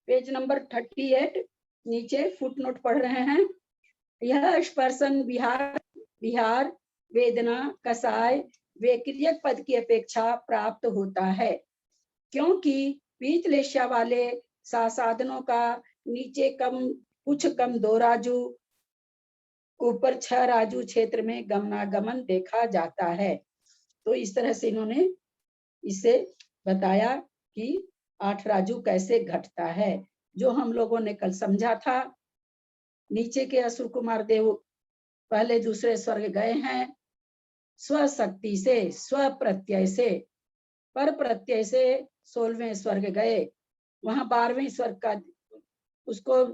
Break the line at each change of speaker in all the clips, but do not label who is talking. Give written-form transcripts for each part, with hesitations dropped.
Page number 38 नीचे footnote पढ़ रहे हैं। यह स्पर्शन विहार वेदना कसाय व्यक्रियक पद की अपेक्षा प्राप्त होता है, क्योंकि पीतलेशा वाले साधनों का नीचे कुछ कम 2 राजू ऊपर 6 राजू क्षेत्र में गमनागमन देखा जाता है। तो इस तरह से इन्होंने इसे बताया कि 8 राजू कैसे घटता है, जो हम लोगों ने कल समझा था। नीचे के असुर कुमार देव पहले दूसरे स्वर्ग गए हैं, स्वशक्ति से स्व प्रत्यय से, पर प्रत्यय से 16वें स्वर्ग गए, वहां 12वें स्वर्ग का उसको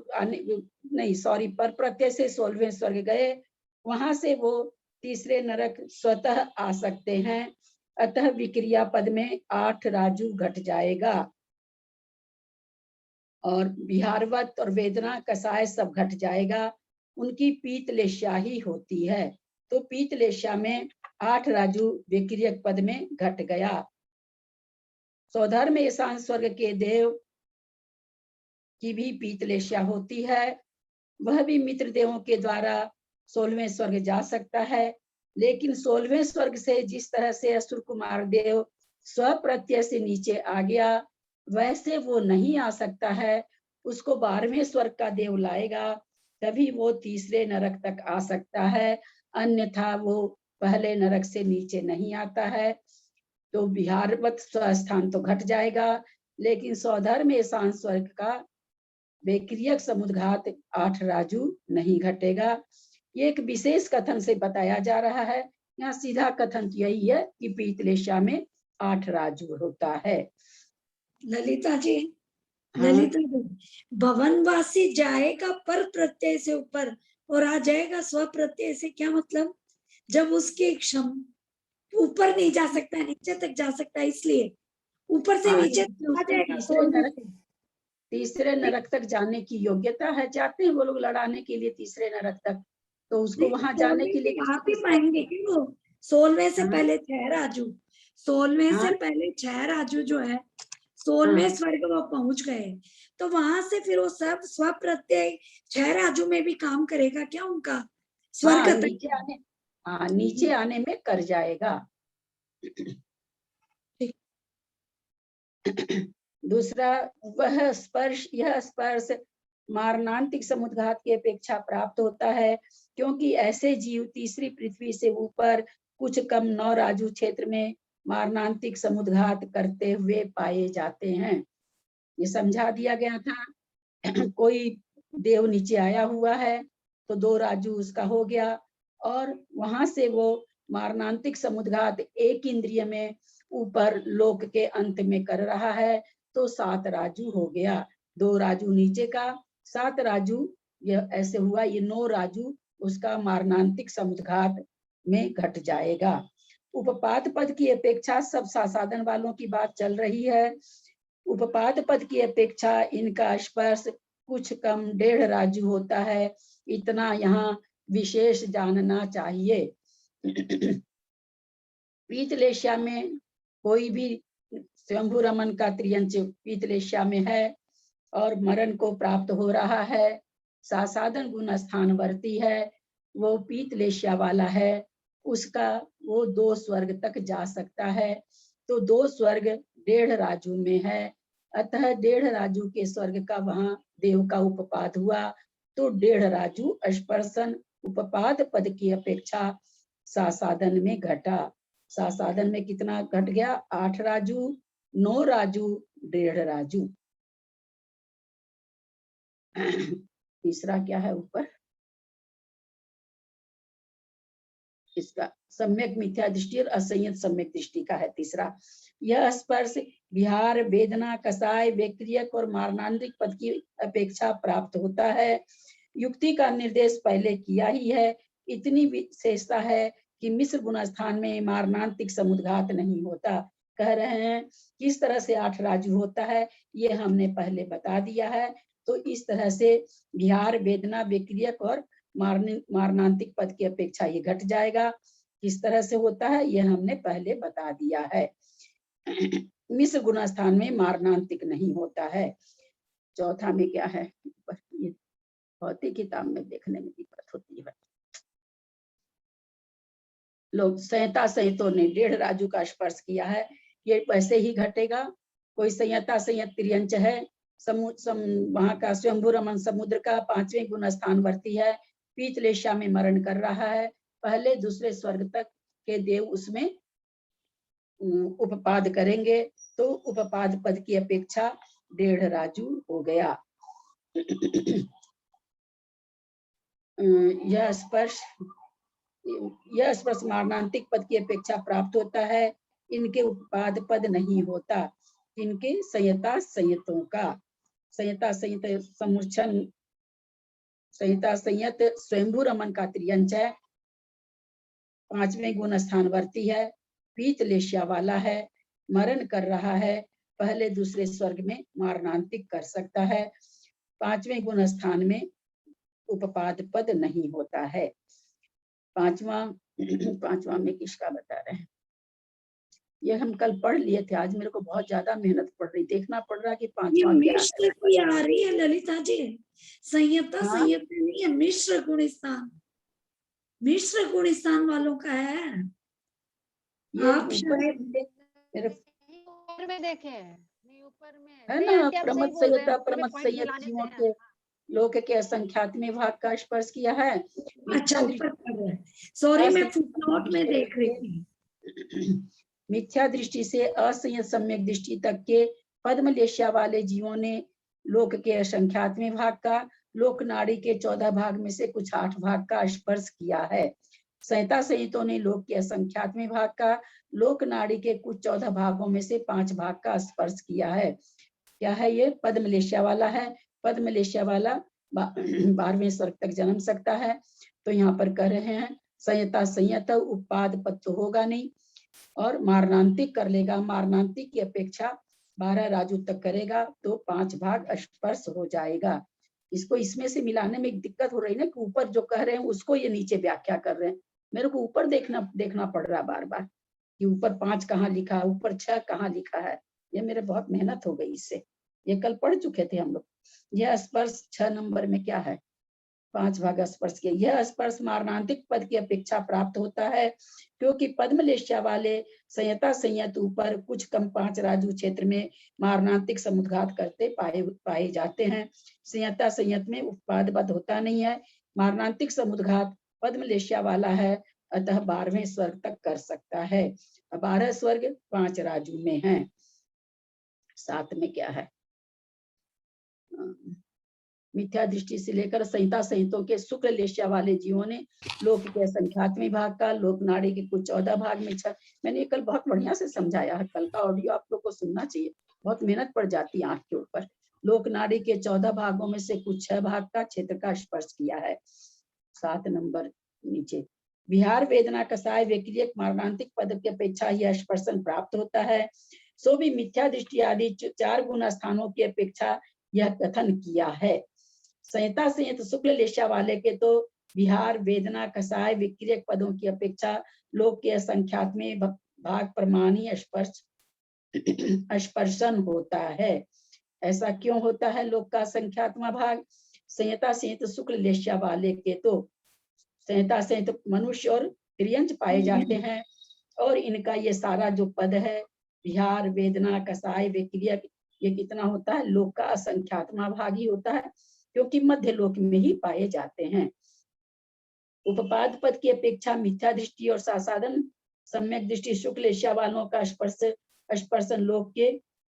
पर प्रत्यय से 16वें स्वर्ग गए, वहां से वो तीसरे नरक स्वतः आ सकते हैं। अतः विक्रिया पद में 8 राजू घट जाएगा और विहारवत और वेदना कसाय सब घट जाएगा। उनकी पीतलेशा ही होती है, तो पीतलेशा में 8 राजू विक्रियक पद में घट गया। सौधर्म ईशान स्वर्ग के देव की भी पीतलेशा होती है, वह भी मित्र देवों के द्वारा 16वें स्वर्ग जा सकता है, लेकिन 16वें स्वर्ग से जिस तरह से असुर कुमार देव स्व प्रत्यय से नीचे आ गया, वैसे वो नहीं आ सकता है। उसको 12वें स्वर्ग का देव लाएगा, तभी वो तीसरे नरक तक आ सकता है, अन्यथा वो पहले नरक से नीचे नहीं आता है। तो विहारवत स्वस्थान तो घट जाएगा, लेकिन सौधर्म ईशान स्वर्ग का विक्रियक समुद्घात 8 राजू नहीं घटेगा। ये एक विशेष कथन से बताया जा रहा है। यहाँ सीधा कथन यही है कि पीतलेशा में 8 राजू होता है।
ललिता जी, ललिता जी, भवनवासी जाएगा पर प्रत्यय से ऊपर और आ जाएगा स्व प्रत्यय से, क्या मतलब? जब उसके ऊपर नहीं जा सकता, नीचे तक जा सकता है, इसलिए ऊपर से नीचे आ जाएगा।
तीसरे नरक तक जाने की योग्यता है, जाते हैं वो लोग लड़ाने के लिए तीसरे नरक तक, तो उसको वहां जाने के लिए
आप ही पाएंगे कि वो 16वें से पहले 6 राजू, 16वें से पहले 6 राजू जो है 16वें स्वर्ग वो पहुंच गए, तो वहां से फिर वो सब स्व प्रत्यय 6 राजू में भी काम करेगा क्या उनका स्वर्ग तक?
नीचे आने में कर जाएगा। दूसरा, यह स्पर्श मारणांतिक समुद्घात की अपेक्षा प्राप्त होता है, क्योंकि ऐसे जीव तीसरी पृथ्वी से ऊपर कुछ कम 9 राजू क्षेत्र में मारणांतिक समुद्घात करते हुए पाए जाते हैं। ये समझा दिया गया था। कोई देव नीचे आया हुआ है तो 2 राजू उसका हो गया, और वहां से वो मारणांतिक समुद्घात एक इंद्रिय में ऊपर लोक के अंत में कर रहा है, तो 7 राजू हो गया। 2 राजू नीचे का, 7 राजू यह ऐसे हुआ, ये 9 राजू उसका मारणांतिक समुद्घात में घट जाएगा। उपपात पद की अपेक्षा सब साधन वालों की बात चल रही है। उपपात पद की अपेक्षा इनका स्पर्श कुछ कम 1.5 राजू होता है, इतना यहाँ विशेष जानना चाहिए। पीतलेशा में कोई भी स्वयंभू रमन का त्रियंच पीतलेशा में है और मरण को प्राप्त हो रहा है, साधन गुण स्थानवर्ती है, वो पीतलेशा वाला है, उसका वो 2 स्वर्ग तक जा सकता है। तो 2 स्वर्ग 1.5 राजू में है, अतः 1.5 राजू के स्वर्ग का वहां देव का उपपाद हुआ, तो 1.5 राजू स्पर्शन उपपाद पद की अपेक्षा साधन में घटा। साधन में कितना घट गया? 8 राजू, 9 राजू, 1.5 राजू। तीसरा क्या है ऊपर? इसका सम्यक मिथ्या दृष्टि और असंयत सम्यक दृष्टि का है तीसरा। यह स्पर्श विहार वेदना कसाय व्यक्रियक और मारणांतिक पद की अपेक्षा प्राप्त होता है। युक्ति का निर्देश पहले किया ही है। इतनी विशेषता है कि मिश्र गुणस्थान में मारणांतिक समुद्घात नहीं होता। कह रहे हैं किस तरह से 8 राजू होता है, ये हमने पहले बता दिया है। तो इस तरह से विहार वेदना व्यक्रियक और मारणांतिक पद की अपेक्षा ये घट जाएगा। किस तरह से होता है ये हमने पहले बता दिया है। मिश्र गुण स्थान में मारणांतिक नहीं होता है। चौथा में क्या है, ये भौतिक किताब में देखने में दिक्कत होती है। लोग संहिता संहितों ने 1.5 राजू का स्पर्श किया है, ये वैसे ही घटेगा। कोई संहिता संयत त्रियंच है, वहां का स्वयंभू रमन समुद्र का 5वें गुण स्थान वर्ती है, पीतलेशा में मरण कर रहा है, पहले दूसरे स्वर्ग तक के देव उसमें उपपाद करेंगे, तो उपपाद पद की अपेक्षा 1.5 राजू हो गया। यह स्पर्श मारणांतिक पद की अपेक्षा प्राप्त होता है, इनके उपपाद पद नहीं होता, इनके संहिता संयतों का। संहिता संयत समूर्छन, संहिता संयत स्वयंभू रमन का त्रियंच है, 5वें गुण स्थान वर्ती है, पीतलेश्या वाला है, मरण कर रहा है, पहले दूसरे स्वर्ग में मारणांतिक कर सकता है, 5वें गुण स्थान में उपपाद पद नहीं होता है। पांचवा में किसका बता रहे हैं, ये हम कल पढ़ लिए थे, आज मेरे को बहुत ज्यादा मेहनत पड़ रही, देखना पड़ रहा कि पांचवा
मिश्र की आ रही है ललिता जी, संयता संयत नहीं है, मिश्र गुणस्थान, मिश्र गुणस्थान वालों का है। आप
ऊपर में देखे ऊपर में
है ना, प्रमद संयता प्रमद संयत जीवों के लोक के असंख्यात्मक भाग का स्पर्श किया है।
अच्छा, सॉरी मैं फुटनोट में देख रही थी।
मिथ्या दृष्टि से असंयत सम्यक दृष्टि तक के पद्मलेश्या वाले जीवों ने लोक के असंख्यात्मक भाग का, लोक नाड़ी के 14 भाग में से कुछ 8 भाग का स्पर्श किया है। संहिता संहितों ने लोक के असंख्यात्मक भाग का, लोक नाड़ी के कुछ 14 भागों में से 5 भाग का स्पर्श किया है। क्या है ये, पद्मलेश्या वाला है, पद्मलेश्या वाला 12वें स्वर्ग तक जन्म सकता है। तो यहाँ पर कह रहे हैं संहिता संयत उपपाद पद तो होगा नहीं, और मारणांतिक कर लेगा, मारणांतिक की अपेक्षा 12 राजू तक करेगा तो 5 भाग स्पर्श हो जाएगा। इसको इसमें से मिलाने में एक दिक्कत हो रही है ना, कि ऊपर जो कह रहे हैं उसको ये नीचे व्याख्या कर रहे हैं, मेरे को ऊपर देखना पड़ रहा बार बार कि ऊपर 5 कहाँ लिखा है, ऊपर 6 कहाँ लिखा है, ये मेरे बहुत मेहनत हो गई इससे, ये कल पढ़ चुके थे हम लोग। यह स्पर्श 6 नंबर में क्या है, 5 भाग स्पर्श किया। यह स्पर्श मारणांतिक पद की अपेक्षा प्राप्त होता है, क्योंकि पद्मलेश्या वाले संयता संयत ऊपर कुछ कम 5 राजू क्षेत्र में मारणांतिक समुद्घात करते पाए जाते हैं। संयता संयत में उपपाद पद होता नहीं है, मारणांतिक समुद्घात पद्मलेश्या वाला है, अतः 12वें स्वर्ग तक कर सकता है। 12 स्वर्ग 5 राजू में है। 7 में क्या है, मिथ्या दृष्टि से लेकर संहिता संहितों के शुक्ल लेश्या वाले जीवों ने लोक के संख्यात्मक भाग का, लोक नाड़ी के कुछ 14 भाग में मैंने ये कल बहुत बढ़िया से समझाया है, कल का ऑडियो आप लोग को सुनना चाहिए, बहुत मेहनत पड़ जाती है आंख के ऊपर। लोक नाड़ी के 14 भागों में से कुछ 6 भाग का क्षेत्र का स्पर्श किया है। 7 नंबर नीचे, विहार वेदना कसाय विक्रियक मारणांतिक पद की अपेक्षा यह स्पर्शन प्राप्त होता है, सो भी मिथ्या दृष्टि आदि 4 गुण स्थानों की अपेक्षा यह कथन किया है। संहिता संयत शुक्ल लेशा वाले के तो विहार वेदना कसाय विक्रियक पदों की अपेक्षा लोक के असंख्यात्मक भाग प्रमाणी स्पर्शन होता है। ऐसा क्यों होता है लोक का संख्यात्मक भाग, संहिता संयत शुक्ल लेशा वाले के तो संहिता संयत मनुष्य और त्रियंच पाए जाते हैं, और इनका ये सारा जो पद है विहार वेदना कसाय विक्रियक, ये कितना होता है, लोक का असंख्यात्मक भाग ही होता है, क्योंकि मध्य लोक में ही पाए जाते हैं। उपपाद पद की अपेक्षा मिथ्या दृष्टि और सासाधन सम्यक दृष्टि शुक्ल लेशा वालों का स्पर्शन लोक के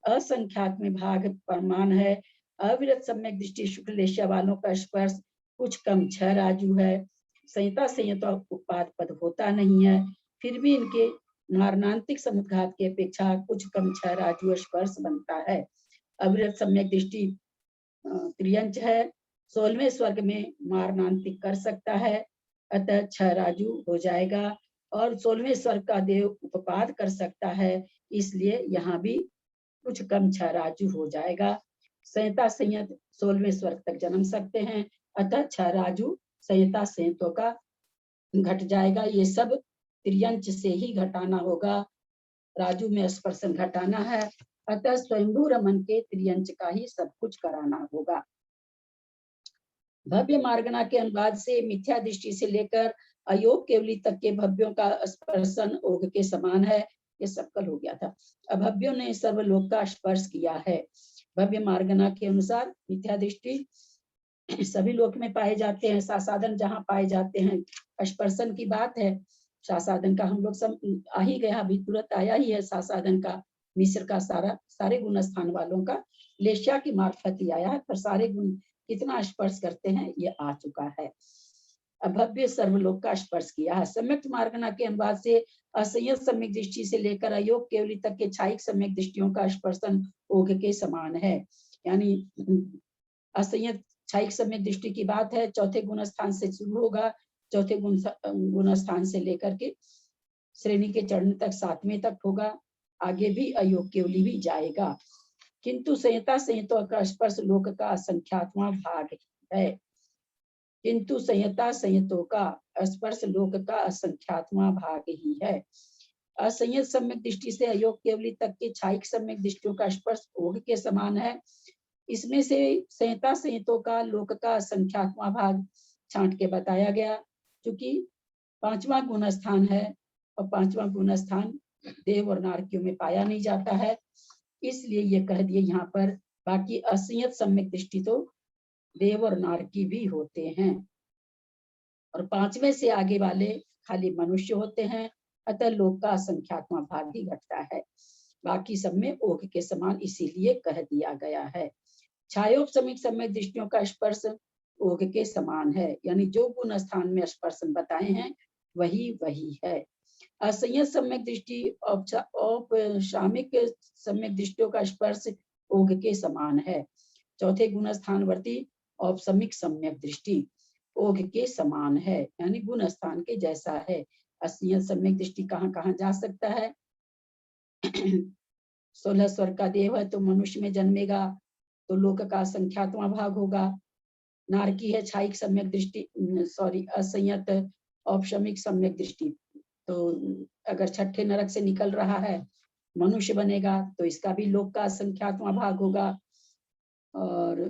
असंख्यात्मक भाग प्रमाण है। अविरत सम्यक दृष्टि शुक्ल लेशा वालों का स्पर्श कुछ कम 6 राजू है। संहिता संयत उपपाद पद होता नहीं है, फिर भी इनके मारणांतिक समुद्घात की अपेक्षा कुछ कम 6 राजू स्पर्श बनता है। अविरत सम्यक दृष्टि त्रियंच है, 16वें स्वर्ग में मारणांतिक कर सकता है, अतः 6 राजू हो जाएगा, और 16वें स्वर्ग का देव उपपाद कर सकता है, इसलिए यहाँ भी कुछ कम 6 राजू हो जाएगा। संहिता संयत 16वें स्वर्ग तक जन्म सकते हैं, अतः 6 राजू संहिता संयतों का घट जाएगा। ये सब त्रियंच से ही घटाना होगा, राजू में स्पर्शन घटाना है, अतः स्वयंभू रमन के त्रियंच का ही सब कुछ कराना होगा। भव्य मार्गना के अनुवाद से मिथ्या दृष्टि से लेकर अयोग केवली तक के भव्यों का स्पर्शन ओघ के समान है। ये सब कल हो गया था। अभव्यों ने सर्वलोक का स्पर्श किया है। भव्य मार्गना के अनुसार मिथ्या दृष्टि सभी लोक में पाए जाते हैं। सासाधन जहाँ पाए जाते हैं, स्पर्शन की बात है। सासाधन का हम लोग सब आ ही गया, अभी तुरंत आया ही है। सासाधन का मिस्र का सारे गुण स्थान वालों का लेशिया की मार्फत ही आया है, पर सारे गुण कितना स्पर्श करते हैं ये आ चुका है। अभव्य सर्वलोक का स्पर्श किया है। सम्यक मार्गना के अनुवाद से असंयत सम्यक दृष्टि से लेकर अयोग केवली तक के छायिक सम्यक दृष्टियों का स्पर्शन ओघ के समान है। यानी असंयत छायिक सम्यक दृष्टि की बात है, चौथे गुण स्थान से शुरू होगा, चौथे गुण स्थान से लेकर के श्रेणी के चरण तक 7वें तक होगा, आगे भी अयोग केवली भी जाएगा। किंतु संहिता संहितों का स्पर्श लोक का असंख्यातवां भाग है। किंतु संहिता संहितों का स्पर्श लोक का असंख्यातवां भाग ही है। असंयत सम्यक दृष्टि से अयोग केवली तक के छायिक सम्यक दृष्टियों का स्पर्श ओघ के समान है। इसमें से संहिता संहितों का लोक का असंख्यातवां भाग छांट के बताया गया, क्योंकि 5वां गुण स्थान है और 5वां गुण स्थान देव और नारकियों में पाया नहीं जाता है, इसलिए ये कह दिए यहाँ पर। बाकी असंयत सम्यक दृष्टि तो देव और नारकी भी होते हैं, और 5वें से आगे वाले खाली मनुष्य होते हैं, अतः लोक का असंख्यात्मा भाग ही घटता है। बाकी सब में ओघ के समान इसीलिए कह दिया गया है। छायोपसमिक सम्यक दृष्टियों का स्पर्श ओघ के समान है, यानी जो गुण स्थान में स्पर्शन बताए हैं वही वही है। असंयत सम्यक दृष्टि औपशामिक सम्यक दृष्टियों का स्पर्श ओघ के समान है। चौथे गुण स्थानवर्ती औपशमिक सम्यक दृष्टि ओघ के समान है, यानी गुण स्थान के जैसा है। असंयत सम्यक दृष्टि कहाँ कहाँ जा सकता है? 16 स्वर्ग का देव है तो मनुष्य में जन्मेगा तो लोक का असंख्यातवां भाग होगा। नारकी है छायिक सम्यक दृष्टि, असंयत औपशमिक सम्यक दृष्टि, तो अगर छठे नरक से निकल रहा है मनुष्य बनेगा तो इसका भी लोक का असंख्यातवां भाग होगा। और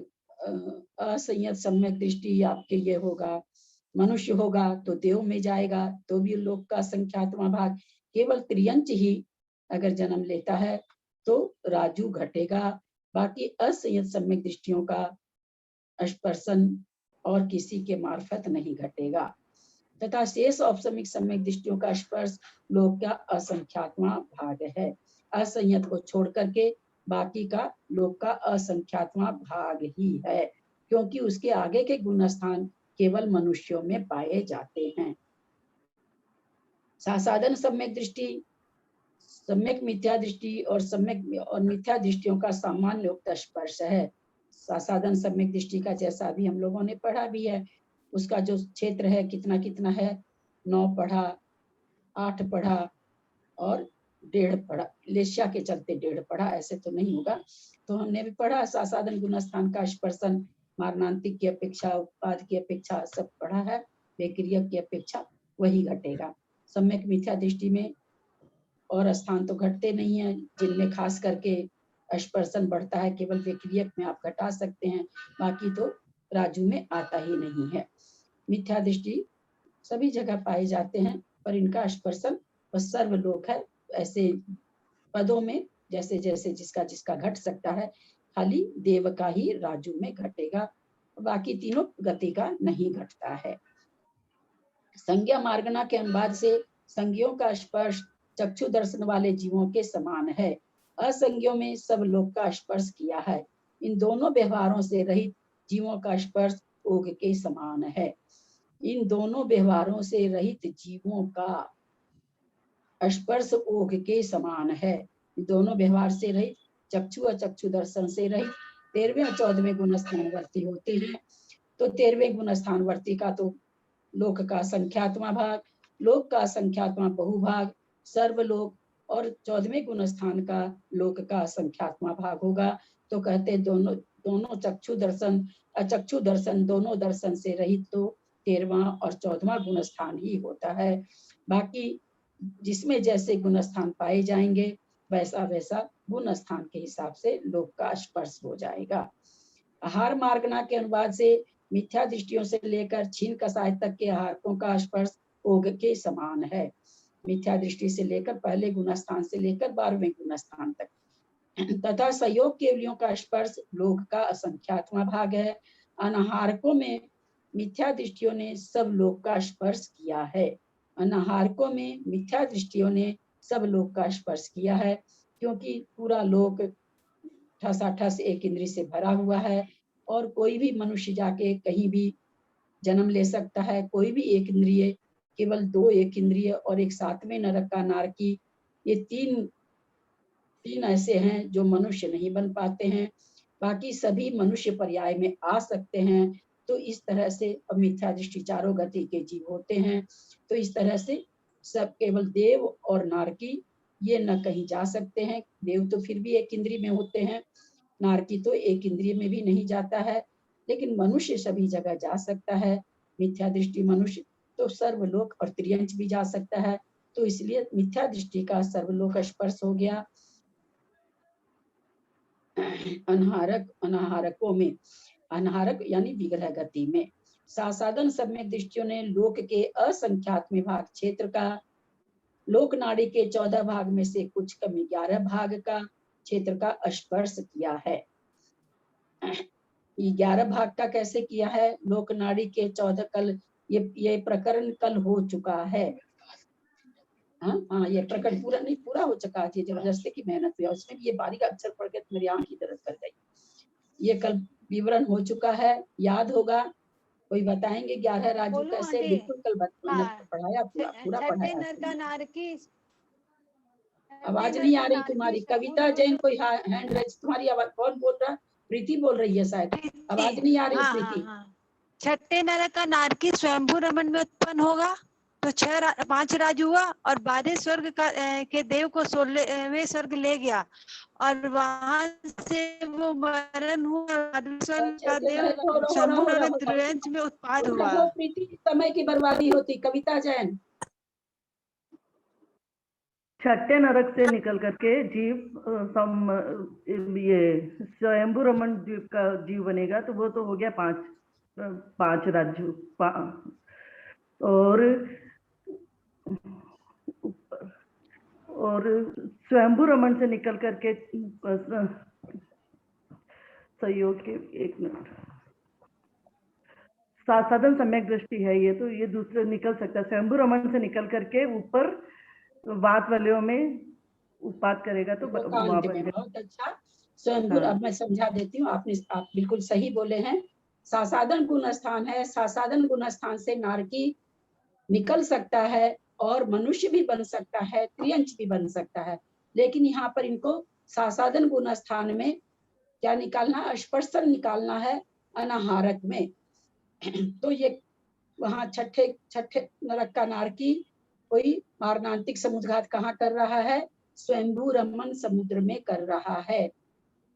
असंयत सम्यक दृष्टि आपके ये होगा, मनुष्य होगा तो देव में जाएगा तो भी लोक का असंख्यातवां भाग। केवल त्रियंच ही अगर जन्म लेता है तो राजू घटेगा। बाकी असंयत सम्यक दृष्टियों का स्पर्शन और किसी के मार्फत नहीं घटेगा, तथा शेष औपशमिक सम्यक दृष्टियों का स्पर्श लोक का असंख्यातवां भाग है। असंयत को छोड़ करके बाकी का लोक का असंख्यातवां भाग ही है, क्योंकि उसके आगे के गुण स्थान केवल मनुष्यों में पाए जाते हैं। सासाधन सम्यक दृष्टि, सम्यक मिथ्या दृष्टि और सम्यक और मिथ्या दृष्टियों का सामान्य उक्त स्पर्श है। सासाधन सम्यक दृष्टि का जैसा अभी हम लोगों ने पढ़ा भी है, उसका जो क्षेत्र है कितना कितना है, 9 पढ़ा, 8 पढ़ा और 1.5 पढ़ा। लेशिया के चलते 1.5 पढ़ा, ऐसे तो नहीं होगा। तो हमने भी पढ़ा सासाधन गुण स्थान का स्पर्शन मारणांतिक की अपेक्षा, उत्पाद की अपेक्षा सब पढ़ा है, बेक्रियक की अपेक्षा वही घटेगा। सम्यक मिथ्या दृष्टि में और स्थान तो घटते नहीं है, जिनमें खास करके स्पर्शन बढ़ता है केवल बेक्रियक में आप घटा सकते हैं, बाकी तो राजू में आता ही नहीं है। मिथ्या दृष्टि सभी जगह पाए जाते हैं, पर इनका स्पर्शन सर्वलोक है। ऐसे पदों में जैसे जैसे जिसका जिसका घट सकता है, खाली देव का ही राजू में घटेगा, बाकी तीनों गति का नहीं घटता है। संज्ञा मार्गना के अनुवाद से संज्ञों का स्पर्श चक्षु दर्शन वाले जीवों के समान है। असंज्ञों में सब लोक का स्पर्श किया है। इन दोनों व्यवहारों से रहित जीवों का स्पर्श ओघ के समान है। इन दोनों व्यवहारों से रहित जीवों का स्पर्श ओघ के समान है। दोनों व्यवहार से रहित, चक्षु और चक्षु दर्शन से रहित 13वें और 14वें गुण स्थानवर्ती होते हैं। तो 13वें गुण स्थानवर्ती का तो लोक का संख्यात्मा भाग, लोक का संख्यात्मा बहुभाग सर्वलोक, और 14वें गुण स्थान का लोक का संख्यात्मा भाग होगा। तो कहते दोनों चक्षु दर्शन अचक्षु दर्शन दोनों दर्शन से रहित तो 13वां और 14वां गुण स्थान ही होता है। बाकी जिसमें जैसे गुण स्थान पाए जाएंगे वैसा वैसा गुण स्थान के हिसाब से लोक का स्पर्श हो जाएगा। आहार मार्गना के अनुवाद से मिथ्या दृष्टियों से लेकर छीन कसाय तक के आहारकों का स्पर्श ओग के समान है। मिथ्या दृष्टि से लेकर पहले गुण स्थान से लेकर 12वें गुण स्थान तक तथा संयोग केवलियों का स्पर्श लोक का असंख्यात्मा भाग है। अनाहारकों में मिथ्या दृष्टियों ने सब लोक का स्पर्श किया है। अनाहारकों में मिथ्या दृष्टियों ने सब लोक का स्पर्श किया है, क्योंकि पूरा लोक ठसाठस एक इंद्री से भरा हुआ है और कोई भी मनुष्य जाके कहीं भी जन्म ले सकता है। कोई भी एक इंद्रिय, केवल 2 एक इंद्रिय और एक 7वें नरक का नारकी, ये तीन ऐसे हैं जो मनुष्य नहीं बन पाते हैं। बाकी सभी मनुष्य पर्याय में आ सकते हैं। तो इस तरह से मिथ्या दृष्टि चारों गति के जीव होते हैं। तो इस तरह से सब केवल देव और नारकी ये न कहीं जा सकते हैं। देव तो फिर भी एक इंद्रिय में होते हैं, नारकी तो एक इंद्रिय में भी नहीं जाता है, लेकिन मनुष्य सभी जगह जा सकता है। मिथ्या दृष्टि मनुष्य तो सर्वलोक और त्रियंच भी जा सकता है। तो इसलिए मिथ्या दृष्टि का सर्वलोक स्पर्श हो गया। अनाहारकों में, अनाहारक यानी विग्रह गति में, सासाधन सम्यक दृष्टियों ने लोक के असंख्यात्म भाग क्षेत्र का, लोक नाड़ी के 14 भाग में से कुछ कम 11 भाग का क्षेत्र का स्पर्श किया है। 11 भाग का कैसे किया है? लोक नाड़ी के 14 कल, ये प्रकरण कल हो चुका है। हाँ, ये प्रकरण पूरा नहीं, पूरा हो चुका है। जबरदस्ती की मेहनत हुई, उसमें भी ये बारीक अक्षर पढ़ के मेरी आंख की दर्द कर गई। ये कल विवरण हो चुका है, याद होगा? कोई बताएंगे 11 राजू
बोलो
कैसे?
आंटी।
बिल्कुल कल पढ़ाया, पूरा
छठे
पढ़ाया।
नर का नारकी,
आवाज नहीं आ रही तुम्हारी। कविता जैन कोई हैंड रेज, तुम्हारी आवाज। कौन बोल रहा? प्रीति बोल रही है शायद, आवाज नहीं आ रही प्रीति।
छठे नर का नारकी स्वयंभू रमन में उत्पन्न होगा तो 5 राज हुआ और 12 स्वर्ग के देव को 16वें स्वर्ग ले गया और वहां से वो मरण हुआ। स्वर्ग का देव शंभु नर त्रियंच में उत्पाद हुआ।
प्रीति समय की बर्बादी होती। कविता जैन,
छठे नरक से निकल करके जीव ये स्वयंभू रमन जीव का जीव बनेगा, तो वो तो हो गया 5 राज्य। और स्वयंभू रमन से निकल करके सहयोग के 1 मिनट, साधन सम्यक दृष्टि है ये, तो ये दूसरे निकल सकता है। स्वयंभू रमन से निकल करके ऊपर वात वालियों में उत्पाद करेगा तो
बहुत अच्छा। स्वयंभू, अब मैं समझा देती हूँ। आप बिल्कुल सही बोले हैं। सासाधन गुण स्थान है, सासाधन गुण स्थान से नारकी निकल सकता है और मनुष्य भी बन सकता है, त्रियंच भी बन सकता है। लेकिन यहाँ पर इनको सासाधन गुण स्थान में क्या निकालना? स्पर्शन निकालना है अनाहारक में। तो ये वहाँ छठे नरक का नारकी कोई मारणांतिक समुद्रघात कहाँ कर रहा है? स्वयंभू रमन समुद्र में कर रहा है,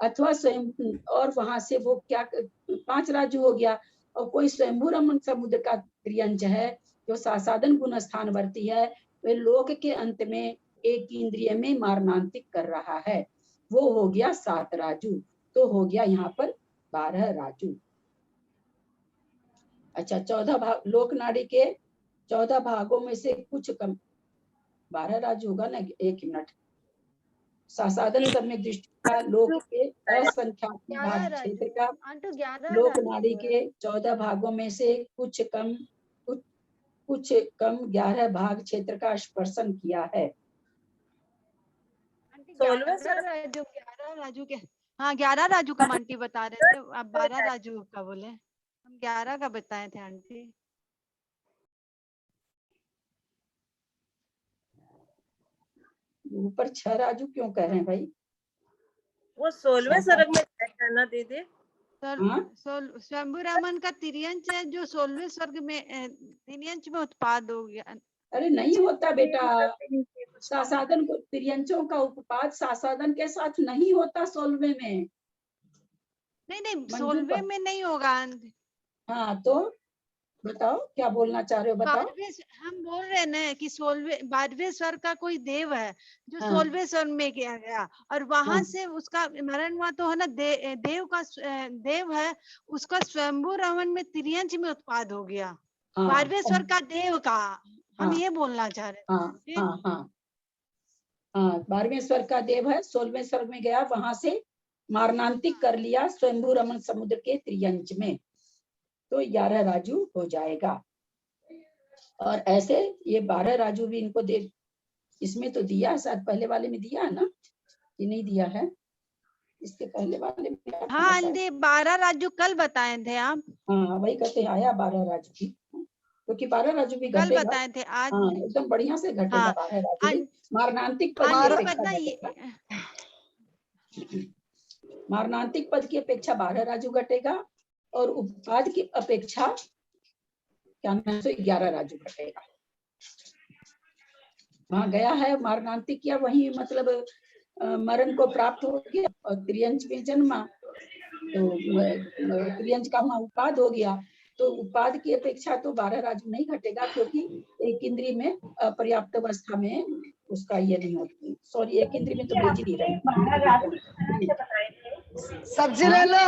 अथवा स्वयं, और वहां से वो क्या 5 राज्य हो गया। और कोई स्वयंभू रमन समुद्र का त्रियंच है जो सासाधन गुण स्थान वर्ती है, वे लोक के अंत में एक इंद्रिय में मारणांतिक कर रहा है, वो हो गया 7 राजू। तो हो गया यहाँ पर 12 राजू। अच्छा, 14 भाग, लोक नाड़ी के 14 भागों में से कुछ कम 12 राजू होगा ना? 1 मिनट। सासाधन सम्यक दृष्टि का लोक के असंख्यात भाग क्षेत्र का, लोक नाड़ी के 14 भागों में से कुछ कम 11 भाग क्षेत्र का स्पर्शन किया है।
11 राजू के, हाँ 11 राजू का आंटी बता रहे थे, आप 12 राजू का बोले, हम 11 का बताए थे आंटी।
ऊपर 6 राजू क्यों कह रहे हैं भाई?
वो 16वें सर्ग में कहना दीदी।
स्वयंभू रमन का तिर्यंच है जो 16वें स्वर्ग में तिर्यंच में उत्पाद हो गया।
अरे नहीं होता बेटा, सासाधन को तिर्यंचों का उत्पाद सासाधन के साथ नहीं होता 16वें में।
नहीं 16वें में नहीं होगा।
हाँ, तो बताओ क्या बोलना चाह रहे हो, बताओ।
हम बोल रहे हैं ना कि 12वें स्वर्ग का कोई देव है जो
हाँ।
16वें स्वर्ग में गया गया और वहां
हाँ।
से उसका मरण हुआ, तो है ना देव है उसका स्वयंभू रमन में तिर्यंच में उत्पाद हो गया।
हाँ।
12वें स्वर्ग का देव का हम
हाँ।
ये बोलना चाह रहे
हाँ।
थे।
हाँ। हाँ। हाँ, 12वें स्वर्ग का देव है, 16वें स्वर्ग में गया, वहां से मारणांतिक कर लिया स्वयंभू रमन समुद्र के त्रियंच में, तो 11 राजू हो जाएगा। और ऐसे ये 12 राजू भी इनको दे, इसमें तो दिया है, शायद पहले वाले में दिया है ना, कि नहीं दिया है, इसके पहले वाले में दिया है ना
हाँ
शायद।
आंटी 12 राजू कल बताए थे आप,
हाँ वही कहते हैं, आया 12 राजू भी, क्योंकि 12 राजू भी
कल
घटेगा।
बताए थे आज।
हाँ एकदम बढ़िया से घटेगा
हाँ
12 राजू भी, मारणांतिक पद की
आंटी
अपेक्षा
पता
घटेगा।
ये
मारणांतिक पद की अपेक्षा 12 राजू घटेगा और उपपाद की अपेक्षा क्या नाम से 11 राजू घटेगा। वहां गया है मारणांतिक किया, वही मतलब मरण को प्राप्त हो गया और त्रियंच में जन्मा, तो त्रियंच का वहां उपाद हो गया, तो उपाद की अपेक्षा तो 12 राजू नहीं घटेगा, क्योंकि एक इंद्री में अपर्याप्त अवस्था में उसका ये नहीं होती, सॉरी एक इंद्री में तो भेज ही नहीं रहे।
सब्जी ले लो।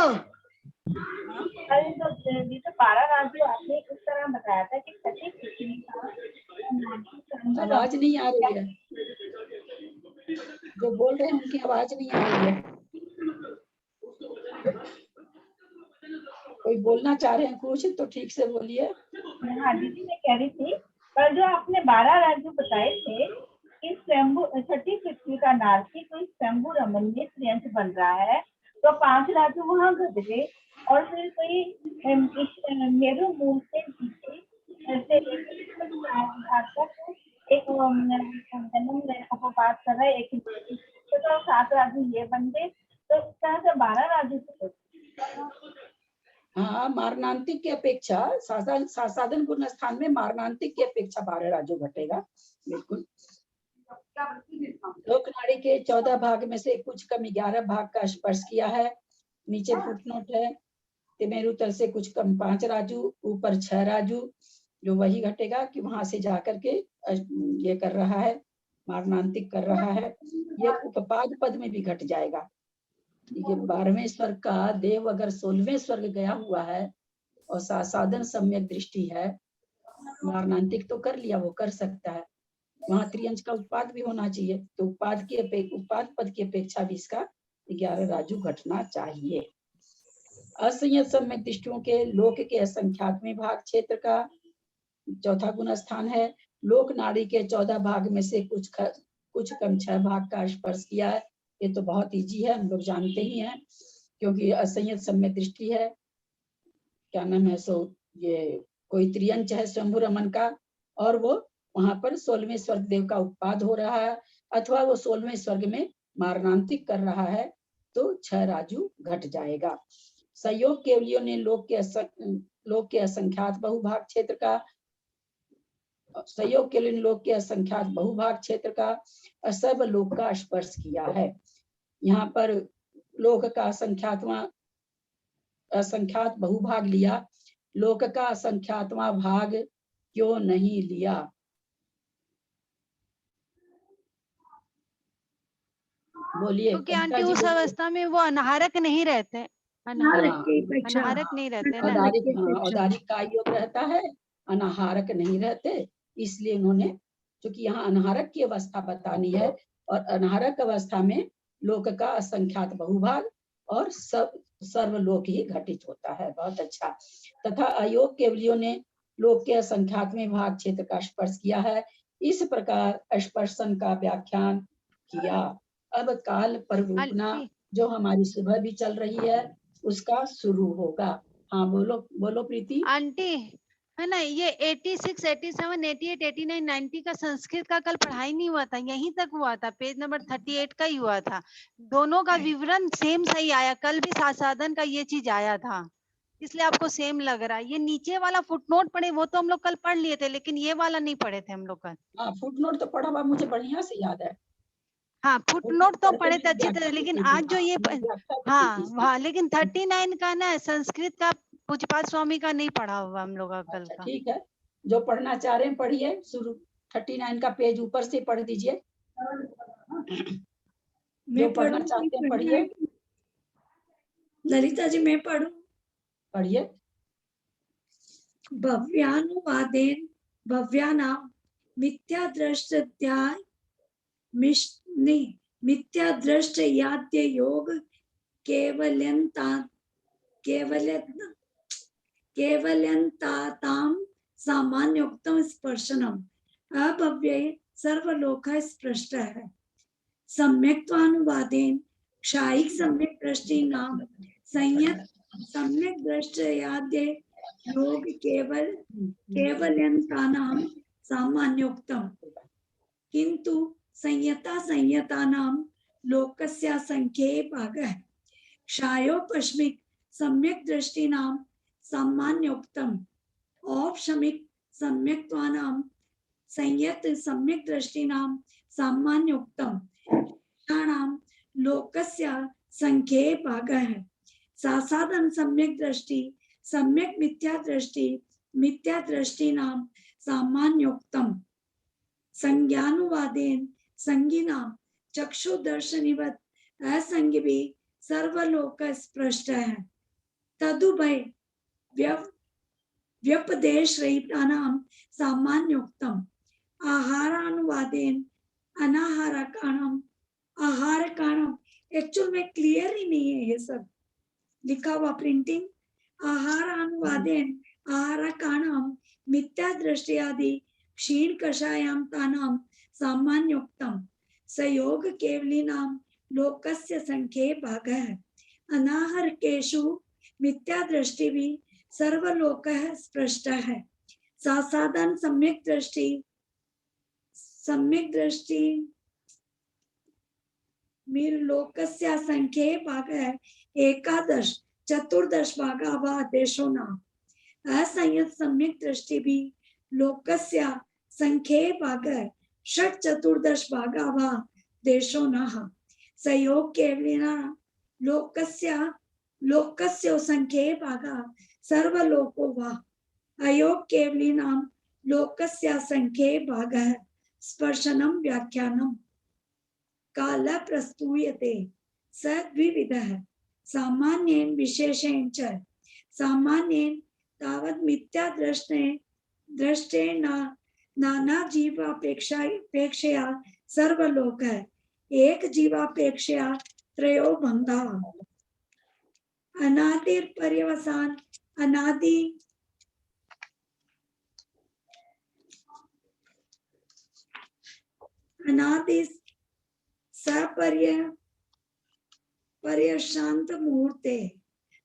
अरे तो जी तो 12 राजू आपने इस तरह बताया था कि छठी पृथ्वी का
आवाज नहीं आ रही है, जो बोल रहे हैं उनकी आवाज नहीं आ रही है। कोई बोलना चाह रहे हैं कुछ तो ठीक से बोलिए।
हाँ दीदी मैं कह रही थी, पर जो आपने 12 राजू बताए थे कि स्वयंभू छठी पृथ्वी का नारकी तो इस स्वयंभू रमन में त्रियंच बन रहा है, तो 5 राजू वहां घट गए और फिर कोई मेरु मूल से नीचे ऐसे एक जन्म उपवास कर रहे एक तो 7 राजू ये बन गए, तो इस तरह से 12 राजू थे।
हाँ मारणांतिक की अपेक्षा साधन गुण स्थान में मारणांतिक की अपेक्षा 12 राजू घटेगा, बिल्कुल। लोक नाड़ी के 14 भाग में से कुछ कम 11 भाग का स्पर्श किया है, नीचे फुटनोट है, तिमेरु तल से कुछ कम 5 राजू, ऊपर 6 राजू, जो वही घटेगा कि वहां से जाकर के ये कर रहा है, मारणांतिक कर रहा है, ये उपपाद पद में भी घट जाएगा। ये 12वें स्वर्ग का देव अगर 16वें स्वर्ग गया हुआ है और साधन सम्यक दृष्टि है, मारणांतिक तो कर लिया, वो कर सकता है, वहां त्रियंच का उत्पाद भी होना चाहिए, तो उत्पाद पद की अपेक्षा भी इसका 11 राजू घटना चाहिए। असंयत सम्यक दृष्टियों के लोक के असंख्यात्मी भाग क्षेत्र का चौथा गुण स्थान है, लोक नाड़ी के 14 भाग में से कुछ कम 6 भाग का स्पर्श किया है, ये तो बहुत इजी है, हम लोग जानते ही हैं, क्योंकि असंयत सम्यक दृष्टि है, क्या नाम है सो ये कोई त्रियंच है स्वयंभू रमन का, और वो वहां पर 16वें स्वर्ग देव का उत्पाद हो रहा है, अथवा वो 16वें स्वर्ग में मारणांतिक कर रहा है, तो 6 राजू घट जाएगा। संयोग केवलियों ने लोक के असंख्यात बहुभाग क्षेत्र का संयोग के लिए लोक के असंख्यात बहुभाग क्षेत्र का सब लोक का स्पर्श किया है। यहाँ पर लोक का असंख्यात बहुभाग लिया, लोक का असंख्यातवां भाग क्यों नहीं लिया? बोलिए
क्योंकि
कविता
आंटी
जी,
उस अवस्था में वो अनाहारक नहीं रहते, अनाहारक नहीं रहते ना।
औदारिक का योग रहता है, अनाहारक नहीं रहते, इसलिए उन्होंने, क्योंकि यहाँ अनाहारक की अवस्था बतानी है, और अनाहारक अवस्था में लोक का असंख्यात बहुभाग और सर्वलोक ही घटित होता है। बहुत अच्छा। तथा अयोग केवलियों ने लोक के असंख्यात में भाग क्षेत्र का स्पर्श किया है, इस प्रकार स्पर्शन का व्याख्यान किया। अब काल पर रूपना जो हमारी सुबह भी चल रही है उसका शुरू होगा। हाँ बोलो बोलो प्रीति।
आंटी है ना, ये 86, 87, 88, 89, 90 का संस्कृत का कल पढ़ाई नहीं हुआ था, यहीं तक हुआ था, पेज नंबर 38 का ही हुआ था, दोनों का विवरण सेम सही आया, कल भी साधन का ये चीज आया था, इसलिए आपको सेम लग रहा है। ये नीचे वाला फुटनोट पढ़े वो तो हम लोग कल पढ़ लिए थे, लेकिन ये वाला नहीं पढ़े थे हम लोग कल।
हाँ फुटनोट तो पढ़ा हुआ मुझे बढ़िया से याद है।
हाँ फुटनोट तो पढ़े थे अच्छी तरह, लेकिन आज जो ये हाँ लेकिन 39 का ना संस्कृत का पूज्यपाद स्वामी का नहीं पढ़ा हुआ हम लोग का कल
अच्छा
का।
ठीक है, जो पढ़ना चाह रहे हैं पढ़िए, शुरू 39 का पेज ऊपर से पढ़ दीजिए। जो पढ़ना चाहते हैं पढ़िए।
ललिता जी मैं पढ़ूं?
पढ़िए।
भव्यानुवादेन भव्यानाम मिथ्यादृष्टाध्याय मिथ्यादृष्ट याद्य योग केवल्यन्तातां सामान्योक्तम स्पर्शनम अभव्ये सर्वलोक स्पृष्ट है। सम्यक्त्वानुवादेन क्षायिक सम्यक दृष्टि नाम संयत सम्यक दृष्टयाद्य योग केवल्यन्तानां सामान्योक्तम किंतु संयतानां लोकस्य संख्ये भागः क्षायोपशमिक सम्यक दृष्टिनां सामान्योक्तम औपशमिक सम्यक्त्वानां संयत सम्यक दृष्टिनां सामान्योक्तम क्षाणां लोकस्य संख्ये भागः सासादन सम्यक दृष्टि सम्यक मिथ्या दृष्टिनां सामान्योक्तम संज्ञानुवादेन संज्ञिनां चक्षुदर्शनिवत् असंज्ञ भी सर्वलोक स्पृष्ट है। तदुभय व्यपदेश रहितानां सामान्योक्तम आहारानुवादेन अनाहारकाणम आहारकाणम। एक्चुअल में क्लियर ही नहीं है ये सब लिखा हुआ प्रिंटिंग। आहारानुवादेन आहारकाणम मिथ्या दृष्टि क्षीण कषायां तानां सामान्योक्तम सयोग केवलिनां लोकस्य संख्ये भागः अनाहरकेषु मिथ्या दृष्टि भी सर्वलोकः स्पृष्ट है। सासादन सम्यक दृष्टि मीर लोकस्य संख्ये भागः एकादश चतुर्दश भागा वा देशो न असंयत सम्यक दृष्टि भी लोकस्य संख्ये भागः षट चतुर्दश भागा वा देशो न सयोग केवलिना लोकस्य संख्ये भागा सर्वलोको वा अयोग केवलिनां लोकस्य संख्ये भागः स्पर्शनम व्याख्यानम काल प्रस्तूयते स द्विविधः सामान्येन विशेषेण च सामान्येन तावत् मिथ्या दृष्टेन नाना जीवापेक्षया सर्वलोकः एक जीवापेक्षया त्रयो बंधा अनादिर पर्यवसान अनादि पर्यशांत मुहूर्ते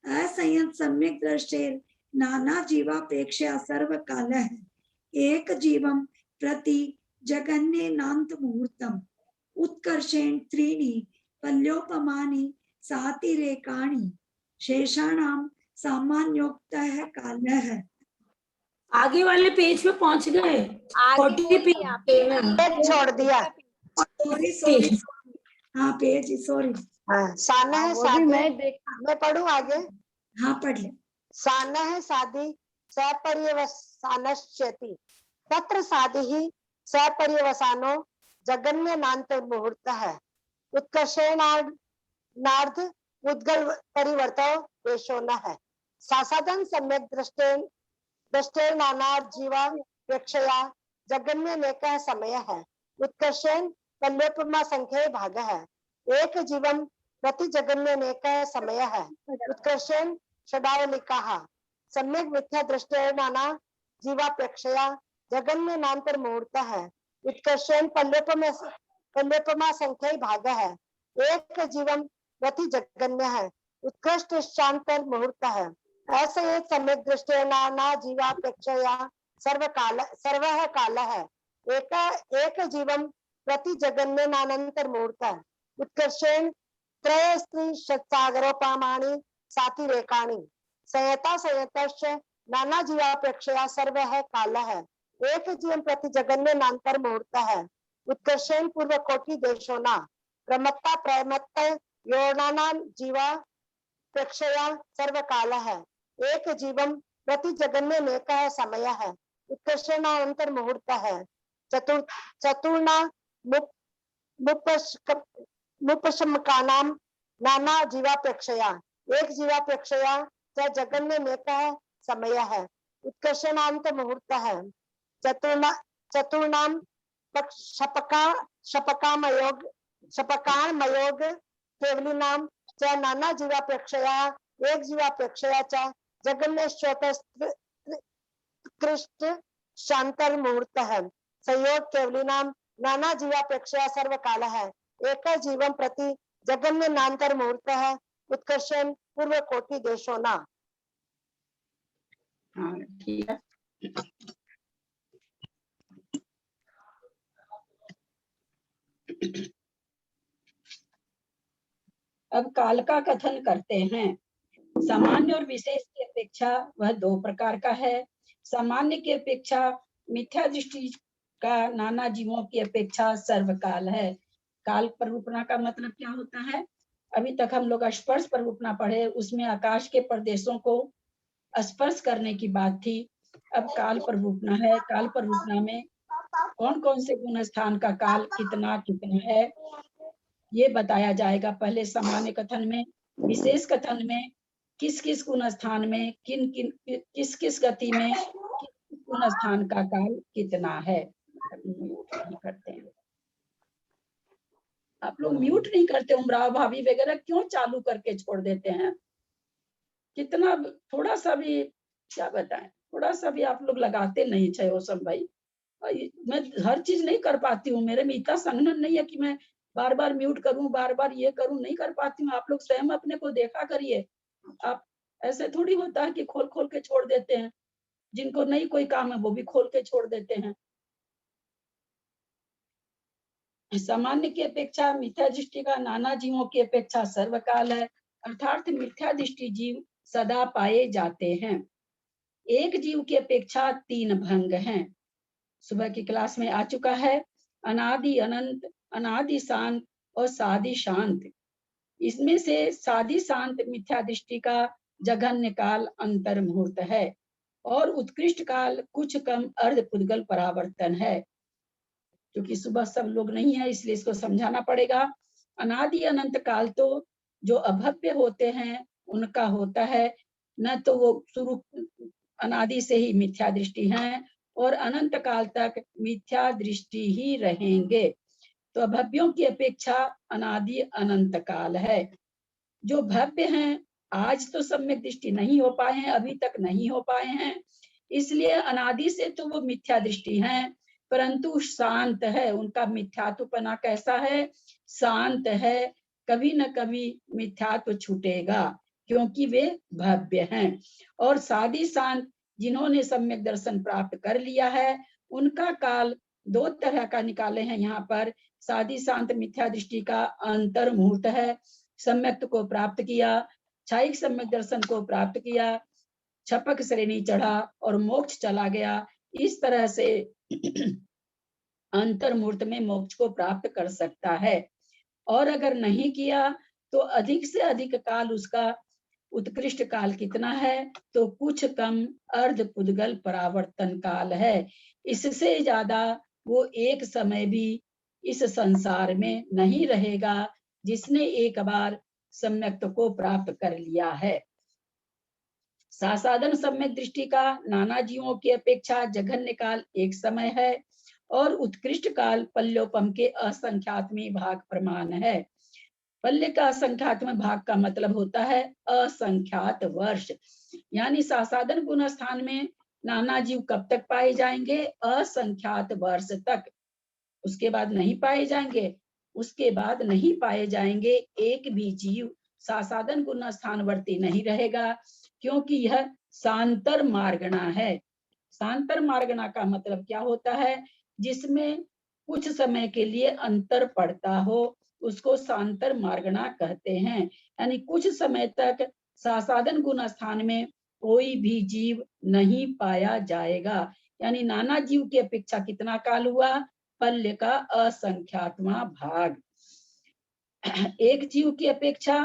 असंयत सम्यक दृष्टेर नाना जीवापेक्षया सर्वकालः एक जीवं प्रति जगन्नेनांत मुहूर्तम उत्कर्षेण त्रीणि पल्योपमानि सातिरेकाणि शेषाणां सामान्योक्तः कालः।
आगे वाले पेज पे पहुंच गए।
पेज छोड़ दिया।
सॉरी हाँ पेज सॉरी।
साना है सादी मैं पढ़ूं आगे।
हाँ पढ़ ले।
साना है सादी सपर्यवसानश्चेति तत्र सादिहि सपर्यवसानो जगन्यनान्त मुहूर्तः उत्कर्षेणार्ध उद्गल परिवर्तो देशो न है। सासादन सम्यक दृष्टेन नाना जीवापेक्षया जगन्यनेकः समयः उत्कर्षेण पल्योपमा संख्ये भागः एक जीवं प्रति जगन्यनेकः समयः उत्कर्षेण षडावलिकाः सम्यक मिथ्या दृष्टेन नाना जीवापेक्षया जगन्यनान्तर मुहूर्तः उत्कर्षेण पल्योपमा संख्ये भागः एक जीवं प्रति जगन्यः उत्कृष्ट शांतर मुहूर्तः ऐसे एक सम्यक दृष्टेन नाना जीवापेक्षया सर्वः कालः एक जीवं प्रति जगन्यनानंतर मुहूर्तः उत्कर्षेण त्रयस्त्री षट्सागरोपमानि सातिरेकाणि संयतश्च नाना जीवापेक्षया सर्वः कालः एक जीवन प्रति जगन्यनांतर मुहूर्तः उत्कर्षेण पूर्व कोटि देशो न प्रमत्ता योनानां जीवापेक्षया सर्वकालः एक जीवम प्रति जगन्य नेकः समयः उत्कर्षणानंतर मुहूर्त है। चतुर्णा मुपशमकानां नाना जीवापेक्षया एक जीवापेक्षया च जगन्य नेकः समयः उत्कर्षणांत मुहूर्त है। चतुर्णाम शपकामयोग केवलिनां च नाना जीवापेक्षया एक जीवापेक्षया च जगन्य कृष्ट शांतर मुहूर्त है। संयोग केवलिनां नाना जीवापेक्षया सर्वकाल है। एक जीवन प्रति जगन्य नांतर मुहूर्त है उत्कर्षण पूर्व कोटि देशों ना।
हाँ ठीक है। अब काल का कथन करते हैं। सामान्य और विशेष की अपेक्षा वह दो प्रकार का है। सामान्य की अपेक्षा मिथ्या दृष्टि का नाना जीवों की अपेक्षा सर्वकाल है। काल प्ररूपणा का मतलब क्या होता है? अभी तक हम लोग स्पर्श प्ररूपणा पढ़े, उसमें आकाश के प्रदेशों को स्पर्श करने की बात थी। अब काल प्ररूपणा है। काल प्ररूपणा में कौन कौन से गुण स्थान का काल कितना कितना है ये बताया जाएगा। पहले सामान्य कथन में, विशेष कथन में किस किस गुण स्थान में किस किस गति में किस गुण स्थान का काल कितना है। म्यूट नहीं करते हैं आप लोग, म्यूट नहीं करते, उमराव भाभी वगैरह क्यों चालू करके छोड़ देते हैं? कितना थोड़ा सा भी क्या बताएं, थोड़ा सा भी आप लोग लगाते नहीं छे ओसम भाई। मैं हर चीज नहीं कर पाती हूँ, मेरे में इतना संघनन नहीं है कि मैं बार बार म्यूट करूं, बार बार ये करूं, नहीं कर पाती हूँ। आप लोग स्वयं अपने को देखा करिए। आप ऐसे थोड़ी होता है कि खोल खोल के छोड़ देते हैं, जिनको नहीं कोई काम है वो भी खोल के छोड़ देते हैं। सामान्य की अपेक्षा मिथ्या दृष्टि का नाना जीवों की अपेक्षा सर्वकाल है, अर्थात मिथ्या दृष्टि जीव सदा पाए जाते हैं। एक जीव की अपेक्षा तीन भंग हैं। सुबह की क्लास में आ चुका है, अनादि अनंत, अनादि शांत और सादि शांत। इसमें से सादि शांत मिथ्या दृष्टि का जघन्य काल अंतर मुहूर्त है और उत्कृष्ट काल कुछ कम अर्ध पुद्गल परावर्तन है। क्योंकि सुबह सब लोग नहीं है इसलिए इसको समझाना पड़ेगा। अनादि अनंत काल तो जो अभव्य होते हैं उनका होता है, न तो वो शुरू अनादि से ही मिथ्या दृष्टि है और अनंत काल तक मिथ्या दृष्टि ही रहेंगे। तो अभव्यों की अपेक्षा अनादि अनंत काल है। जो भव्य हैं आज तो सम्यक दृष्टि नहीं हो पाए हैं, अभी तक नहीं हो पाए हैं, इसलिए अनादि से तो वो मिथ्या दृष्टि है, परंतु शांत है। उनका मिथ्यात्वपना कैसा है? शांत है, कभी न कभी मिथ्यात्व छूटेगा क्योंकि वे भव्य हैं। और सादी शांत जिन्होंने सम्यक दर्शन प्राप्त कर लिया है उनका काल दो तरह का निकाले हैं यहाँ पर। सादी शांत मिथ्या दृष्टि का अंतर मुहूर्त है, सम्यक को प्राप्त किया, क्षायिक सम्यक दर्शन को प्राप्त किया, छपक श्रेणी चढ़ा और मोक्ष चला गया। इस तरह से अंतर मुहूर्त में मोक्ष को प्राप्त कर सकता है। और अगर नहीं किया तो अधिक से अधिक काल उसका उत्कृष्ट काल कितना है? तो कुछ कम अर्ध पुद्गल परावर्तन काल है। इससे ज्यादा वो एक समय भी इस संसार में नहीं रहेगा जिसने एक बार सम्यक को प्राप्त कर लिया है। सासाधन सम्यक दृष्टि का नाना जीवों की अपेक्षा जघन्य काल एक समय है और उत्कृष्ट काल पल्योपम के असंख्यात्मी भाग प्रमाण है। पल्य का असंख्यात्म भाग का मतलब होता है असंख्यात वर्ष, यानी सासाधन गुण स्थान में नाना जीव कब तक पाए जाएंगे? असंख्यात वर्ष तक। उसके बाद नहीं पाए जाएंगे, उसके बाद नहीं पाए जाएंगे। एक भी जीव सासाधन गुण स्थानवर्ती नहीं रहेगा क्योंकि यह सांतर मार्गणा है। सांतर मार्गणा का मतलब क्या होता है? जिसमें कुछ समय के लिए अंतर पड़ता हो उसको सांतर मार्गणा कहते हैं। यानी कुछ समय तक सासाधन गुण स्थान में कोई भी जीव नहीं पाया जाएगा। यानी नाना जीव की अपेक्षा कितना काल हुआ? पल्य का असंख्यात्मा भाग। एक जीव की अपेक्षा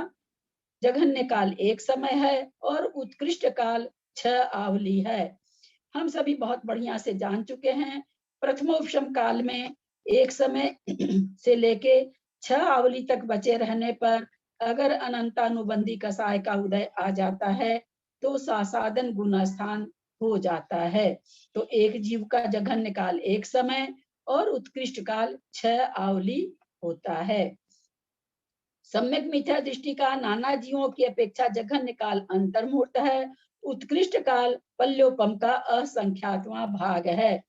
जघन्य काल एक समय है और उत्कृष्ट काल 6 आवली है। हम सभी बहुत बढ़िया से जान चुके हैं, प्रथमोपशम काल में एक समय से लेके 6 आवली तक बचे रहने पर अगर अनंतानुबंधी कसाय का उदय आ जाता है तो सासादन गुणस्थान हो जाता है। तो एक जीव का जघन्य काल एक समय और उत्कृष्ट काल 6 आवली होता है। सम्यक मिथ्या दृष्टि का नाना जीवों की अपेक्षा जघन्य काल अंतर्मुहूर्त है, उत्कृष्ट काल पल्योपम का असंख्यातवां भाग है।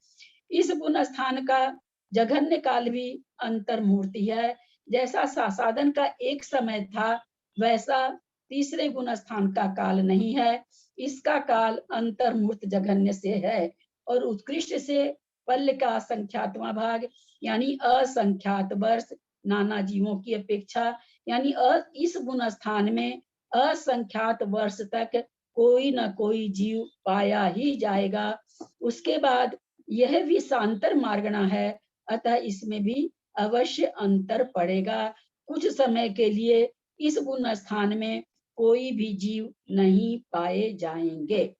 इस गुण स्थान का जघन्य काल भी अंतर्मूर्ति है। जैसा सासादन का एक समय था वैसा तीसरे गुण स्थान का काल नहीं है, इसका काल अंतर्मूर्त जघन्य से है और उत्कृष्ट से पल्य का असंख्यातवां भाग यानी असंख्यात वर्ष नाना जीवों की अपेक्षा यानी इस गुण स्थान में असंख्यात वर्ष तक कोई न कोई जीव पाया ही जाएगा। उसके बाद यह भी सांतर मार्गणा है, अतः इसमें भी अवश्य अंतर पड़ेगा। कुछ समय के लिए इस गुण स्थान में कोई भी जीव नहीं पाए जाएंगे।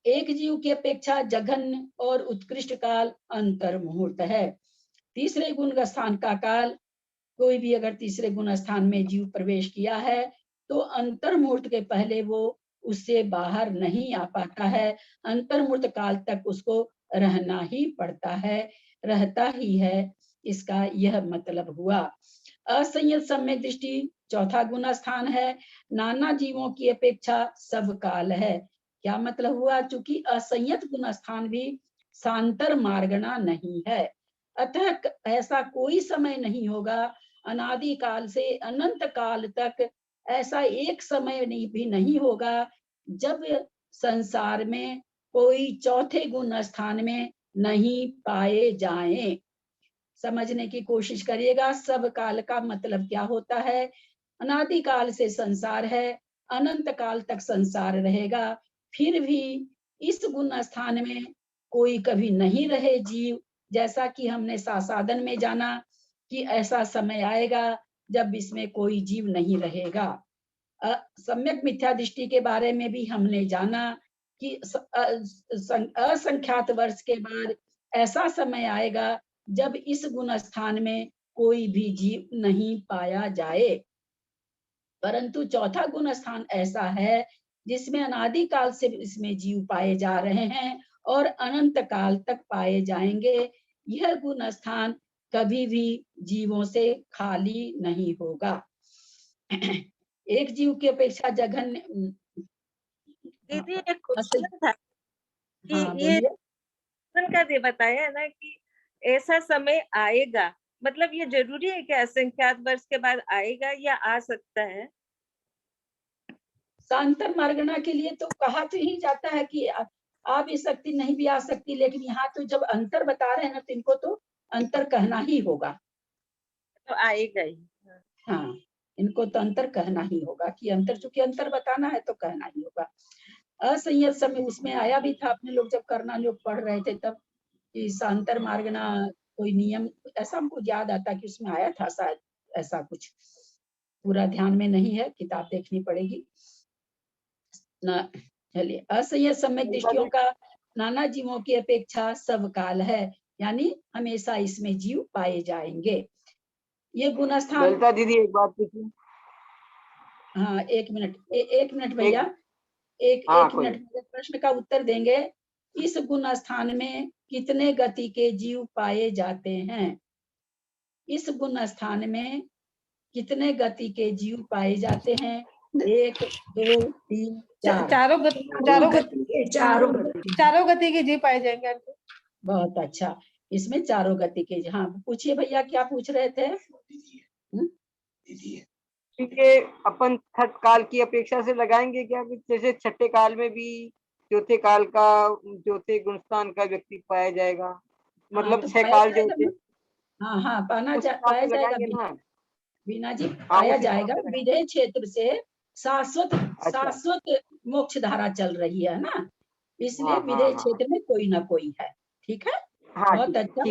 एक जीव की अपेक्षा जघन्य और उत्कृष्ट काल अंतर मुहूर्त है। तीसरे गुण स्थान का काल कोई भी अगर तीसरे गुण स्थान में जीव प्रवेश किया है तो अंतर्मुहूर्त के पहले वो उससे बाहर नहीं आ पाता है, अंतर्मुहूर्त काल तक उसको रहना ही पड़ता है, रहता ही है, इसका यह मतलब हुआ। असंयत सम्यक दृष्टि चौथा गुण स्थान है, नाना जीवों की अपेक्षा सब काल है। क्या मतलब हुआ? चूंकि असंयत गुण स्थान भी सांतर मार्गणा नहीं है, अतः ऐसा कोई समय नहीं होगा अनादि काल से अनंत काल तक ऐसा एक समय भी नहीं होगा जब संसार में कोई चौथे गुण स्थान में नहीं पाए जाएं। समझने की कोशिश करिएगा, सब काल का मतलब क्या होता है। अनादि काल से संसार है, अनंत काल तक संसार रहेगा, फिर भी इस गुण स्थान में कोई कभी नहीं रहे जीव। जैसा कि हमने सासादन में जाना कि ऐसा समय आएगा जब इसमें कोई जीव नहीं रहेगा। सम्यक मिथ्या दृष्टि के बारे में भी हमने जाना कि असंख्यात वर्ष के बाद ऐसा समय आएगा जब इस गुण स्थान में कोई भी जीव नहीं पाया जाए। परंतु चौथा गुण स्थान ऐसा है जिसमें अनादि काल से इसमें जीव पाए जा रहे हैं और अनंत काल तक पाए जाएंगे। यह गुण स्थान कभी भी जीवों से खाली नहीं होगा। एक जीव की अपेक्षा जघन्य।
दीदी एक क्वेश्चन था कि
हाँ
ये
बोलिए।
का दे बताया है ना कि ऐसा समय आएगा, मतलब ये जरूरी है कि असंख्यात वर्ष के बाद आएगा या आ सकता है?
सांतर मार्गणा के लिए तो कहा तो ही जाता है कि आ भी सकती नहीं भी आ सकती, लेकिन यहाँ तो जब अंतर बता रहे हैं ना तो इनको तो अंतर कहना ही होगा।
तो आएगा ही।
हाँ, इनको तो अंतर कहना ही होगा कि अंतर, चूंकि अंतर बताना है तो कहना ही होगा। असंयत समय उसमें आया भी था, अपने लोग जब करना लोग पढ़ रहे थे तब कि सांतर मार्गणा कोई नियम ऐसा हमको याद आता कि उसमें आया था शायद, ऐसा कुछ पूरा ध्यान में नहीं है, किताब देखनी पड़ेगी ना। चलिए, असंयत सम्यक दृष्टियों का नाना जीवों की अपेक्षा सब काल है, यानी हमेशा इसमें जीव पाए जाएंगे। ये गुण स्थान।
ललिता दीदी एक बात पूछूं?
हाँ एक मिनट भैया, एक मिनट मेरे प्रश्न का उत्तर देंगे। इस गुण स्थान में कितने गति के जीव पाए जाते हैं? इस गुण स्थान में कितने गति के जीव पाए जाते हैं? 1 2 3 4।
चारों गति के जीव पाए जाएंगे।
बहुत अच्छा, इसमें चारों गति के। हाँ पूछिए भैया, क्या पूछ रहे थे?
ठीक है, अपन छठ काल की अपेक्षा से लगाएंगे क्या? जैसे छठे काल में भी चौथे काल का, चौथे गुणस्थान का व्यक्ति पाया जाएगा, मतलब
तो
6 काल जो होते।
हाँ पाया जाएगा बीना जी, पाया जाएगा। विधेय क्षेत्र से शाश्वत मोक्ष धारा चल रही है ना, इसलिए विधेय क्षेत्र में कोई ना कोई है। ठीक है, बहुत अच्छा,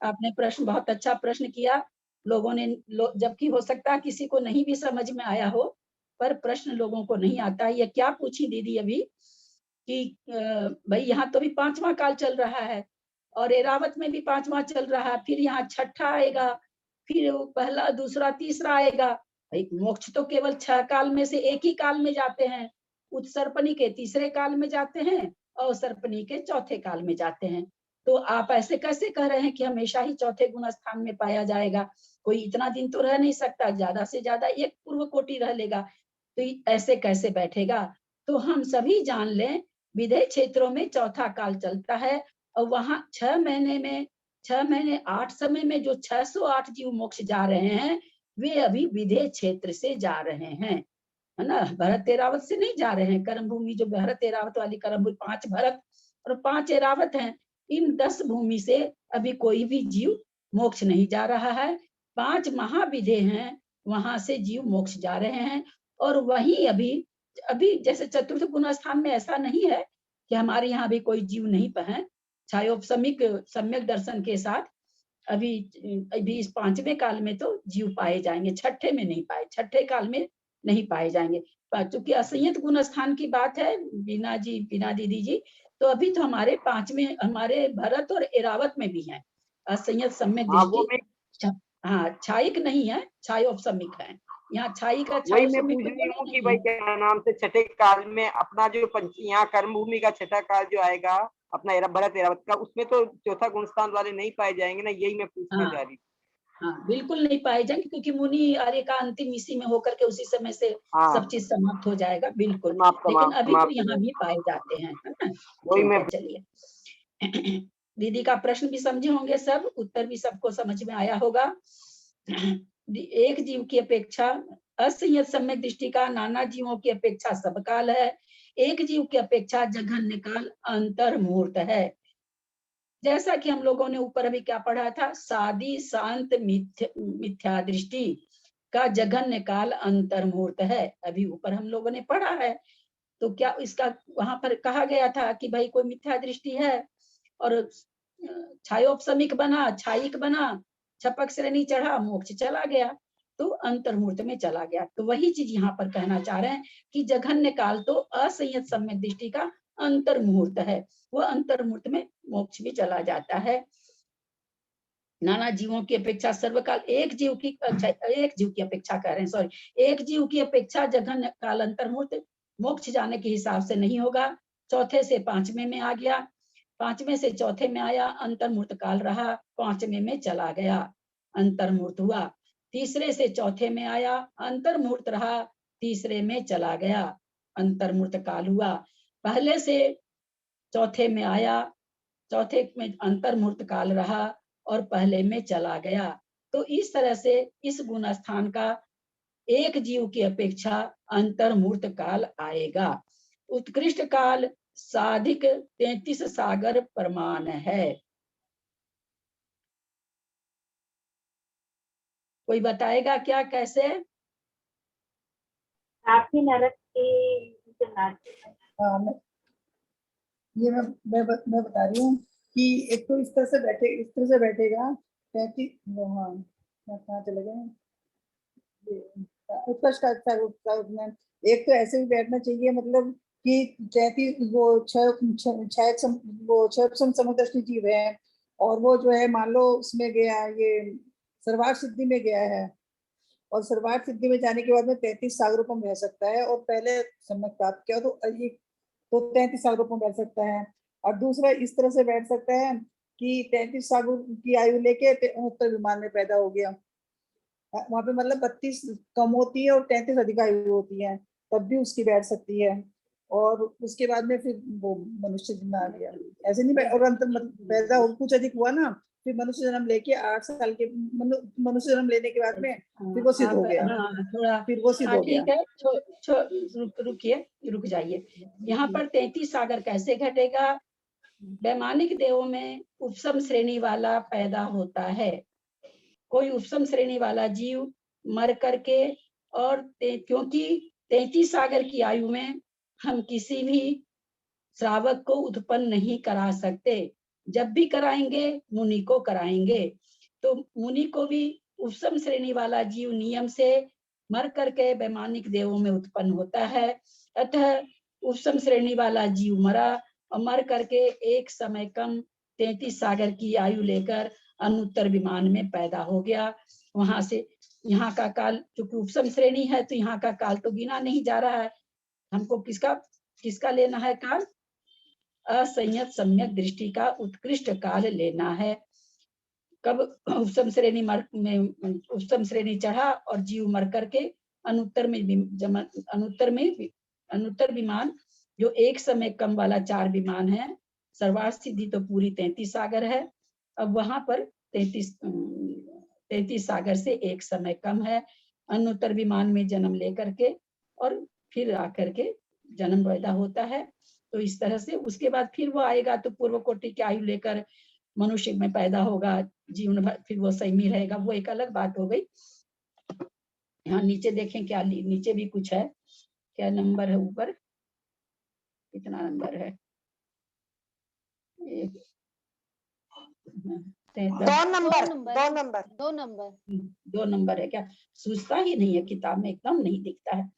आपने प्रश्न बहुत अच्छा प्रश्न किया। लोगों ने जबकि हो सकता है किसी को नहीं भी समझ में आया हो, पर प्रश्न लोगों को नहीं आता। ये क्या पूछी दीदी अभी कि भाई यहाँ तो भी 5वां काल चल रहा है और एरावत में भी 5वां चल रहा है, फिर यहाँ 6ठा आएगा, फिर वो पहला, दूसरा, तीसरा आएगा। भाई मोक्ष तो केवल 6 काल में से एक ही काल में जाते हैं। उत्सर्पणी के तीसरे काल में जाते हैं और सर्पणी के चौथे काल में जाते हैं। तो आप ऐसे कैसे कह रहे हैं कि हमेशा ही चौथे गुण स्थान में पाया जाएगा? कोई इतना दिन तो रह नहीं सकता, ज्यादा से ज्यादा एक पूर्व कोटि रह लेगा, तो ऐसे कैसे बैठेगा? तो हम सभी जान लें, विदेह क्षेत्रों में चौथा काल चलता है और वहां 6 महीने में 6 महीने 8 समय में जो 608 जीव मोक्ष जा रहे हैं, वे अभी विदेह क्षेत्र से जा रहे हैं, है ना। भरत एरावत से नहीं जा रहे हैं। कर्म भूमि जो भरत एरावत वाली कर्म भूमि, 5 भरत और 5 एरावत हैं, इन 10 भूमि से अभी कोई भी जीव मोक्ष नहीं जा रहा है। 5 महाविदेह हैं, वहां से जीव मोक्ष जा रहे हैं। और वहीं अभी जैसे चतुर्थ गुण स्थान में ऐसा नहीं है कि हमारे यहाँ भी कोई जीव नहीं है। छायोपसमिक सम्यक दर्शन के साथ अभी इस 5वें काल में तो जीव पाए जाएंगे, 6ठे में नहीं पाए, 6ठे काल में नहीं पाए जाएंगे। चूंकि असंयत गुण स्थान की बात है बीना दीदी जी, तो अभी तो हमारे 5वें, हमारे भरत और एरावत में भी है असंयत सम्यक दृष्टि। हाँ, छायिक नहीं है, छायोपसमिक है। यहाँ छाई का
वही मैं पूछ रही हूँ कि भाई क्या नाम से 6ठे काल में अपना जो यहाँ कर्म भूमि का 6ठा काल जो आएगा अपना भरत एरावत का, उसमें तो चौथा गुणस्थान वाले नहीं पाए जाएंगे ना, यही मैं पूछने जा रही।
हाँ, बिल्कुल नहीं पाए जाएंगे, क्योंकि मुनि आर्य का अंतिम इसी में होकर के उसी समय से सब चीज समाप्त हो जाएगा, बिल्कुल। लेकिन अभी तो यहाँ भी पाए जाते हैं, है ना। ठीक है, चलिए। दीदी का प्रश्न भी समझे होंगे सब, उत्तर भी सबको समझ में आया होगा। एक जीव की अपेक्षा असंयत सम्यक दृष्टि का नाना जीवों की अपेक्षा सब काल है। एक जीव की अपेक्षा जघन्य काल अंतर मुहूर्त है। जैसा कि हम लोगों ने ऊपर अभी क्या पढ़ा था, सादी शांत मिथ्या दृष्टि का जघन्य काल अंतर मुहूर्त है, अभी ऊपर हम लोगों ने पढ़ा है। तो क्या इसका वहां पर कहा गया था कि भाई कोई मिथ्या दृष्टि है और छायोपसमिक बना, छायिक बना, छपक श्रेणी चढ़ा, मोक्ष चला गया, तो अंतर मुहूर्त में चला गया। तो वही चीज यहाँ पर कहना चाह रहे हैं कि जघन्य काल तो असंयत सम्यक दृष्टि का अंतर मुहूर्त है, वो अंतर मुहूर्त में मोक्ष भी चला जाता है। नाना जीवों की अपेक्षा सर्वकाल एक जीव की अपेक्षा कह रहे हैं, सॉरी, एक जीव की अपेक्षा जघन्य काल अंतर मुहूर्त मोक्ष जाने के हिसाब से नहीं होगा। चौथे से 5वें में आ गया, 5वें से चौथे में आया, अंतर मुहूर्त काल रहा, 5वें में चला गया, अंतर मुहूर्त हुआ। तीसरे से चौथे में आया, अंतर मुहूर्त रहा, तीसरे में चला गया, अंतर मुहूर्त काल हुआ। पहले से चौथे में आया, चौथे में अंतर मुहूर्त काल रहा और पहले में चला गया। तो इस तरह से इस गुण स्थान का एक जीव की अपेक्षा अंतर मुहूर्त काल आएगा। उत्कृष्ट काल साधिक 33 सागर प्रमाण है। कोई बताएगा क्या कैसे?
आपकी नरक के
ये मैं बता रही हूँ कि एक तो इस तरह से बैठेगा 33, हाँ कहाँ चले गए, उत्कर्ष का एक तो ऐसे भी बैठना चाहिए, मतलब कि 33 वो समदृष्टि जीव है, और वो जो है मान लो उसमें गया, ये सर्वार्थ सिद्धि में गया है, और सर्वार्थ सिद्धि में जाने के बाद में 33 सागर रूपों में रह सकता है, और पहले सम्यक प्राप्त किया तो 33 साल रूपों में बैठ सकता है। और दूसरा इस तरह से बैठ सकता है कि 33 साल की आयु लेके उत्तर विमान में पैदा हो गया, वहां पे मतलब 32 कम होती है और 33 अधिक आयु होती है, तब भी उसकी बैठ सकती है। और उसके बाद में फिर वो मनुष्य जन्म आ गया, ऐसे नहीं और अंतर पैदा हो कुछ अधिक हुआ ना, फिर मनुष्य जन्म लेके 8 साल के मनुष्य जन्म लेने के बाद में फिर वो सिद्ध हो गया।
थोड़ा
फिर वो सिद्ध हो गया।
ठीक है, रुकिए, रुक जाइए। यहाँ पर 33 सागर कैसे घटेगा? वैमानिक देवों में उपसम श्रेणी वाला पैदा होता है। कोई उपसम श्रेणी वाला जीव मर करके, और क्योंकि 33 सागर की आयु में हम किसी भी श्रावक को उत्पन्न नहीं करा सकते, जब भी कराएंगे मुनि को कराएंगे। तो मुनि को भी उपसम श्रेणी वाला जीव नियम से मर करके वैमानिक देवों में उत्पन्न होता है। अतः उपसम श्रेणी वाला जीव मरा और मर करके एक समय कम 33 सागर की आयु लेकर अनुत्तर विमान में पैदा हो गया। वहां से यहाँ का काल, चूंकि उपसम श्रेणी है तो यहाँ का काल तो गिना नहीं जा रहा है। हमको किसका लेना है काल? असंयत सम्यक दृष्टि का उत्कृष्ट काल लेना है। कब उपसम श्रेणी उपसम श्रेणी चढ़ा और जीव मर करके अनुत्तर विमान जो एक समय कम वाला 4 विमान है, सर्वार्थ सिद्धि तो पूरी 33 सागर है। अब वहां पर 33 सागर से एक समय कम है। अनुत्तर विमान में जन्म लेकर के और फिर आकर के जन्म पैदा होता है। तो इस तरह से उसके बाद फिर वो आएगा तो पूर्व कोटि की आयु लेकर मनुष्य में पैदा होगा, जीवन भर फिर वो सही रहेगा, वो एक अलग बात हो गई। यहाँ नीचे देखें क्या नीचे भी कुछ है, क्या नंबर है ऊपर, कितना नंबर है? दो नंबर है क्या? सूझता ही नहीं है, किताब में एकदम नहीं दिखता है।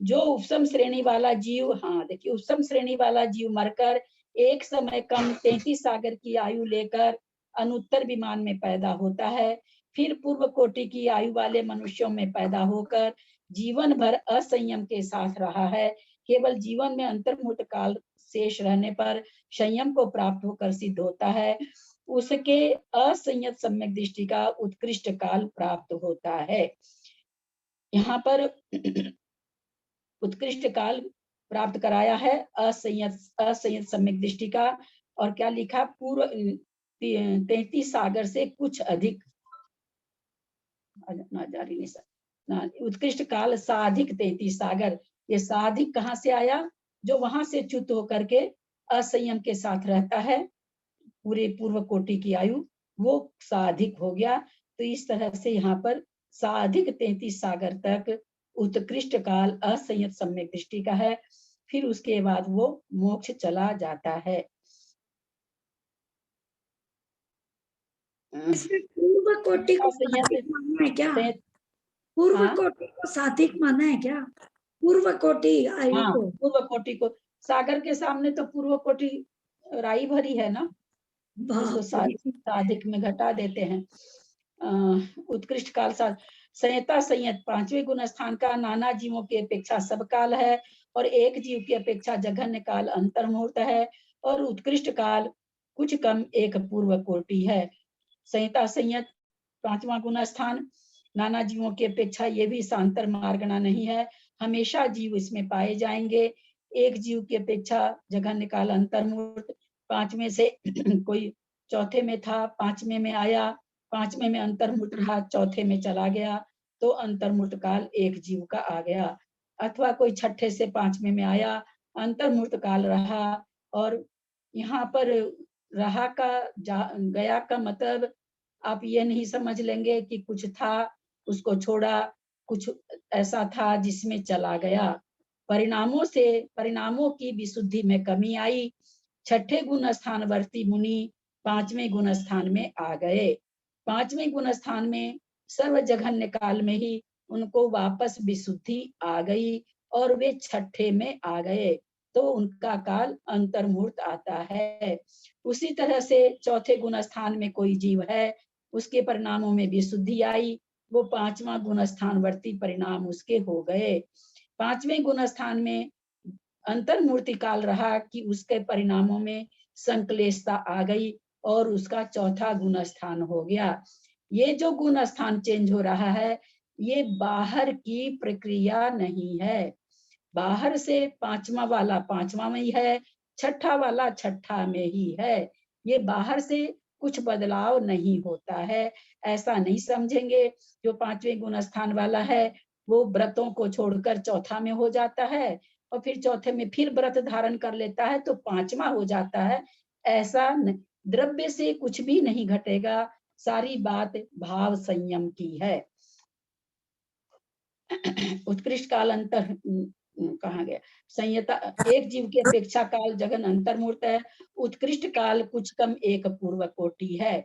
जो उपसम श्रेणी वाला जीव, हाँ देखिए, उपसम श्रेणी वाला जीव मरकर एक समय कम 33 सागर की आयु लेकर अनुत्तर विमान में पैदा होता है। फिर पूर्व कोटि की आयु वाले मनुष्यों में पैदा होकर जीवन भर असंयम के साथ रहा है। केवल जीवन में अंतर्मुक्त काल शेष रहने पर संयम को प्राप्त होकर सिद्ध होता है। उसके असंयत सम्यक दृष्टि का उत्कृष्ट काल प्राप्त होता है। यहाँ पर उत्कृष्ट काल प्राप्त कराया है असंयत सम्यक दृष्टि का, और क्या लिखा? पूर्व 33 सागर से कुछ अधिक, उत्कृष्ट काल साधिक 33 सागर। ये साधिक कहाँ से आया? जो वहां से च्युत होकर के असंयम के साथ रहता है, पूरे पूर्व कोटि की आयु, वो साधिक हो गया। तो इस तरह से यहाँ पर साधिक 33 सागर तक उत्कृष्ट काल असंयत सम्यक दृष्टि का है। फिर उसके बाद वो मोक्ष चला जाता है।
इसमें पूर्व कोटि को साधिक माना है क्या? पूर्व कोटि को साधिक माना है क्या? पूर्व कोटि आयु को,
पूर्व कोटि को, सागर के सामने तो पूर्व कोटि राई भरी है ना, उसको साधिक में घटा देते हैं। उत्कृष्ट काल संयता संयत 5वें गुण स्थान का नाना जीवों की अपेक्षा सब काल है, और एक जीव की अपेक्षा जघन्य काल अंतर्मुहूर्त है, और उत्कृष्ट काल कुछ कम एक पूर्व कोटि है। संयता संयत 5वां गुण स्थान नाना जीवों की अपेक्षा ये भी सांतर मार्गना नहीं है, हमेशा जीव इसमें पाए जाएंगे। एक जीव की अपेक्षा जघन्य काल अंतर्मुहूर्त, 5वें से कोई चौथे में था, 5वें में आया, 5वें में अंतर्मुहूर्त रहा, चौथे में चला गया, तो अंतर्मुहूर्त काल एक जीव का आ गया। अथवा कोई छठे से 5वें में आया, अंतर्मुहूर्त काल रहा, और यहाँ पर रहा का गया का मतलब आप ये नहीं समझ लेंगे कि कुछ था उसको छोड़ा, कुछ ऐसा था जिसमें चला गया। परिणामों की विशुद्धि में कमी आई। छठे गुण स्थान वर्ती मुनि 5वें गुण स्थान में आ गए। 5वें गुण स्थान में सर्व जघन्य काल में ही उनको वापस विशुद्धि आ गई और वे छठे में आ गए, तो उनका काल अंतर्मुहूर्त आता है। उसी तरह से चौथे गुण स्थान में कोई जीव है, उसके परिणामों में विशुद्धि आई, वो 5वां गुण स्थान वर्ती परिणाम उसके हो गए। 5वें गुण स्थान में अंतर्मूर्ति काल रहा कि उसके परिणामों में संक्लेशता आ गई और उसका चौथा गुण स्थान हो गया। ये जो गुण स्थान चेंज हो रहा है, ये बाहर की प्रक्रिया नहीं है। बाहर से 5वां वाला 5वां में ही है, छठा वाला छठा में ही है। ये बाहर से कुछ बदलाव नहीं होता है, ऐसा नहीं समझेंगे। जो 5वें गुण स्थान वाला है वो व्रतों को छोड़कर चौथा में हो जाता है, और फिर चौथे में फिर व्रत धारण कर लेता है तो 5वां हो जाता है। ऐसा द्रव्य से कुछ भी नहीं घटेगा, सारी बात भाव संयम की है। उत्कृष्ट काल अंतर कहा गया, संयता एक जीव की अपेक्षा काल जगन अंतर्मूर्त है, उत्कृष्ट काल कुछ कम एक पूर्व कोटि है।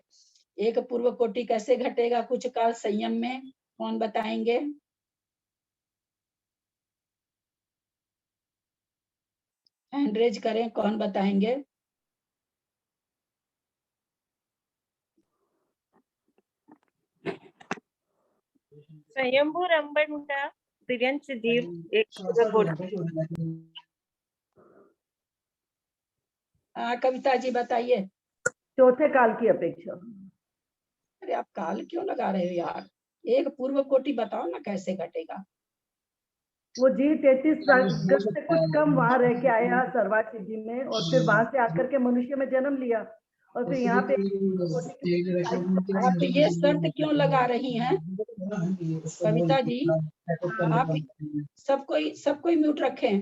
एक पूर्व कोटि कैसे घटेगा कुछ काल संयम में, कौन बताएंगे? हैंड रेज करें, कौन बताएंगे?
स्वयंभू रंबन का तिर्यंच जीव एक पूर्व कोटि।
कविता जी बताइए।
चौथे काल की अपेक्षा।
अरे आप काल क्यों लगा रहे हो यार, एक पूर्व कोटि बताओ ना कैसे घटेगा।
वो जीव 33 सागर से कुछ कम वहां रह के आया सर्वार्थ सिद्धि में, और फिर वहां से आकर के मनुष्य में जन्म लिया, और फिर यहाँ पे
आप ये शर्त क्यों लगा रही हैं कविता जी? आप सब कोई म्यूट रखें।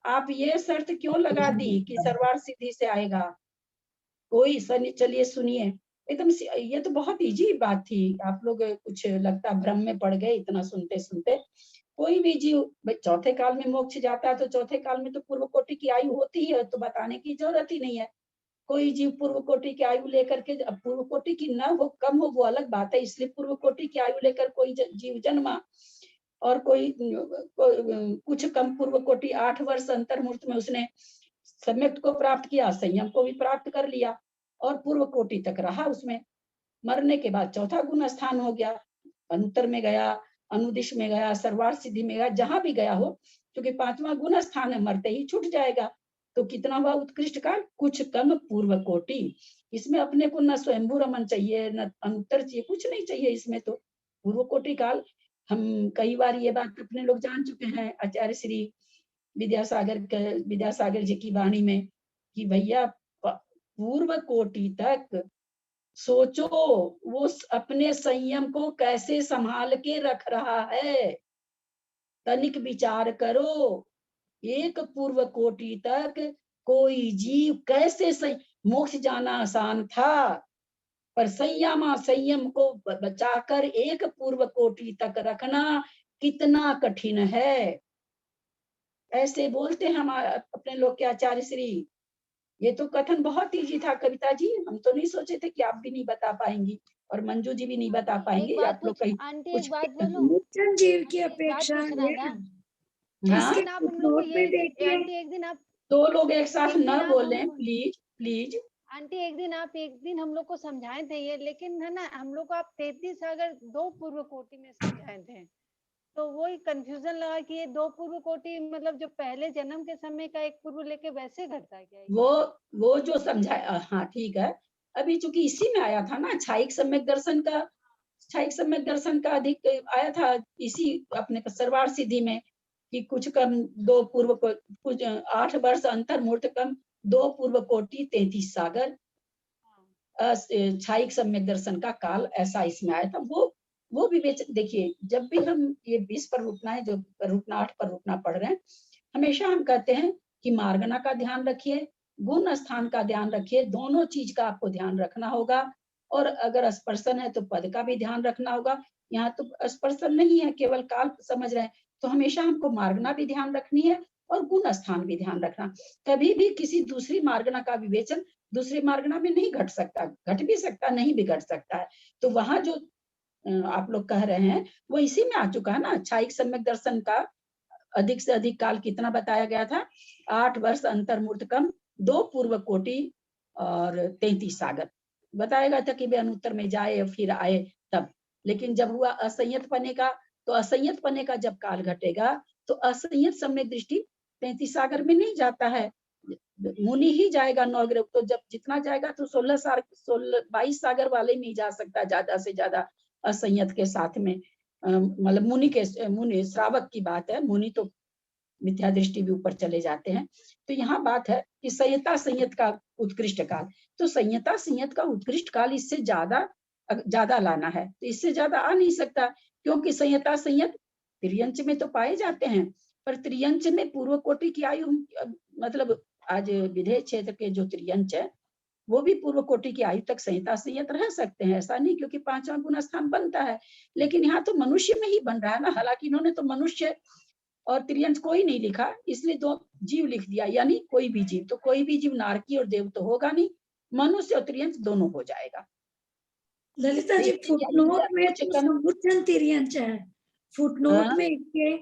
आप ये शर्त क्यों लगा दी कि सर्वार्थ सिद्धि से आएगा? कोई चलिए सुनिए, एकदम ये तो बहुत इजी बात थी। आप लोग कुछ लगता भ्रम में पड़ गए इतना सुनते सुनते। कोई भी जीव चौथे काल में मोक्ष जाता है तो चौथे काल में तो पूर्व कोटि की आयु होती है, तो बताने की जरूरत ही नहीं है। कोई जीव पूर्व कोटि की आयु लेकर के, अब पूर्व कोटि की न हो कम हो वो अलग बात है, इसलिए पूर्व कोटि की आयु लेकर कोई जीव जन्मा, और कोई कुछ कम पूर्व कोटि 8 वर्ष अंतर्मुहूर्त में उसने सम्यक को प्राप्त किया, संयम को भी प्राप्त कर लिया और पूर्व कोटि तक रहा उसमें। मरने के बाद चौथा गुण स्थान हो गया, अंतर में गया, अनुदिश में गया, सर्वार्थ सिद्धि में गया, जहां भी गया हो, क्योंकि 5वां गुण स्थान है, मरते ही छूट जाएगा। तो कितना हुआ उत्कृष्ट काल? कुछ कम पूर्व कोटि। इसमें अपने को न स्वयंभू रमन चाहिए न अंतर चाहिए, कुछ नहीं चाहिए इसमें। तो पूर्व कोटि काल हम कई बार ये बात अपने लोग जान चुके हैं आचार्य श्री विद्यासागर जी की वाणी में कि भैया पूर्व कोटि तक सोचो वो अपने संयम को कैसे संभाल के रख रहा है, तनिक विचार करो। एक पूर्व कोटि तक कोई जीव कैसे मोक्ष जाना आसान था, पर संयम को बचाकर एक पूर्व कोटि तक रखना कितना कठिन है। ऐसे बोलते हैं हम अपने लोग के आचार्य श्री। ये तो कथन बहुत इजी था कविता जी, हम तो नहीं सोचे थे कि आप भी नहीं बता पाएंगी और मंजू जी भी नहीं बता पाएंगी। आप लोग कहीं कुछ
निर्जन जीव की अपेक्षा
एक दिन आप
2 लोग एक साथ न बोले प्लीज प्लीज।
आंटी एक दिन हम लोग को समझाए थे ये, लेकिन है ना हम लोग को आप 33 सागर 2 पूर्व कोटि में समझाए थे, तो वही कंफ्यूजन लगा कि ये 2 पूर्व कोटि मतलब जो पहले जन्म के समय का एक पूर्व लेके वैसे घटता है क्या?
वो जो समझाया, हाँ ठीक है। अभी चूंकि इसी में आया था ना छायिक सम्यक दर्शन का अधिक आया था इसी अपने सर्वार्थ सिद्धि में कि कुछ कम 2 पूर्व को कुछ 8 वर्ष अंतर मुहूर्त कम 2 पूर्व कोटि 33 सागर छायिक सम्यक दर्शन का काल, ऐसा इसमें आया था। वो विवेचन देखिए, जब भी हम ये 20 पर रुकना है, जो रुकना 8 पर रुकना पढ़ रहे हैं, हमेशा हम कहते हैं कि मार्गना का ध्यान रखिए, गुण स्थान का ध्यान रखिए, दोनों चीज का आपको ध्यान रखना होगा। और अगर स्पर्शन है तो पद का भी ध्यान रखना होगा। यहाँ तो स्पर्शन नहीं है, केवल काल समझ रहे हैं, तो हमेशा हमको मार्गना भी ध्यान रखनी है और गुण स्थान भी ध्यान रखना। कभी भी किसी दूसरी मार्गना का विवेचन दूसरी मार्गना में नहीं घट सकता, घट भी सकता नहीं भी घट सकता है। तो वहां जो आप लोग कह रहे हैं वो इसी में आ चुका है ना। छायिक सम्यक दर्शन का अधिक से अधिक काल कितना बताया गया था? 8 वर्ष अंतर्मुहूर्त कम 2 पूर्व कोटि और 33 सागर बताया गया था कि वे अनुत्तर में जाए फिर आए तब। लेकिन जब हुआ असंयत पने का, तो असंयत पने का जब काल घटेगा तो असंयत सम्यक दृष्टि 33 सागर में नहीं जाता है, मुनि ही जाएगा नवग्रह। तो जब जितना जाएगा तो 22 सागर वाले में ही जा सकता है ज्यादा से ज्यादा असंयत के साथ में। मतलब मुनि श्रावक की बात है, मुनि तो मिथ्या दृष्टि भी ऊपर चले जाते हैं। तो यहाँ बात है कि संयता संयत का उत्कृष्ट काल, तो संयता संयत का उत्कृष्ट काल इससे ज्यादा लाना है, तो इससे ज्यादा आ नहीं सकता, क्योंकि संयता संयत त्रियंच में तो पाए जाते हैं, पर त्रियंच में पूर्व कोटि की आयु, मतलब आज विधेय क्षेत्र के जो त्रियंच है वो भी पूर्व कोटि की आयु तक संहिता संयत रह सकते हैं, ऐसा नहीं, क्योंकि 5वां गुण स्थान बनता है। लेकिन यहाँ तो मनुष्य में ही बन रहा है ना, हालांकि इन्होंने तो मनुष्य और त्रियंच कोई नहीं लिखा, इसलिए 2 जीव लिख दिया, यानी कोई भी जीव। तो कोई भी जीव नारकी और देव तो होगा नहीं, मनुष्य और त्रियंच दोनों हो जाएगा।
ललिता जी फुटनोट में तो समूर्छन तिर्यंच है, फुटनोट में इसके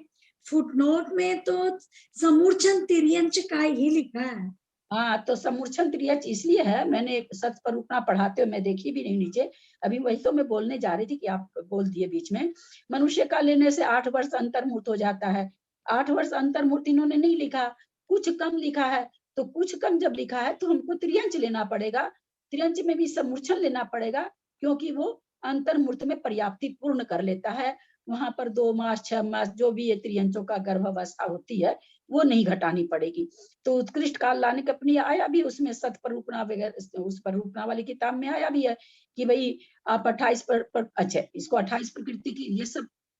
फुटनोट में तो समूर्छन तिर्यंच का ही लिखा है।
हाँ, तो समूर्छन तिर्यंच इसलिए है, मैंने सच पर उठना पढ़ाते हुए मैं देखी भी नहीं नीचे, अभी वही तो मैं बोलने जा रही थी कि आप बोल दिए बीच में। मनुष्य का लेने से 8 वर्ष अंतर्मूर्त हो जाता है। 8 वर्ष अंतर्मूर्त इन्होंने नहीं लिखा, कुछ कम लिखा है। तो कुछ कम जब लिखा है तो हमको त्रियंच लेना पड़ेगा, त्रियंच में भी समूर्छन लेना पड़ेगा, क्योंकि वो अंतर्मूर्त में पर्याप्ति पूर्ण कर लेता है। वहां पर 2 मास 6 मास जो भी ये त्रियंचों का गर्भावस्था होती है वो नहीं घटानी पड़ेगी। तो उत्कृष्ट काल लाने का अपनी आया भी उसमें सतपरूपणा वगैरह, उस परूपणा वाली किताब में आया भी है कि भाई आप 28 पर अच्छा इसको 28 प्रकृति की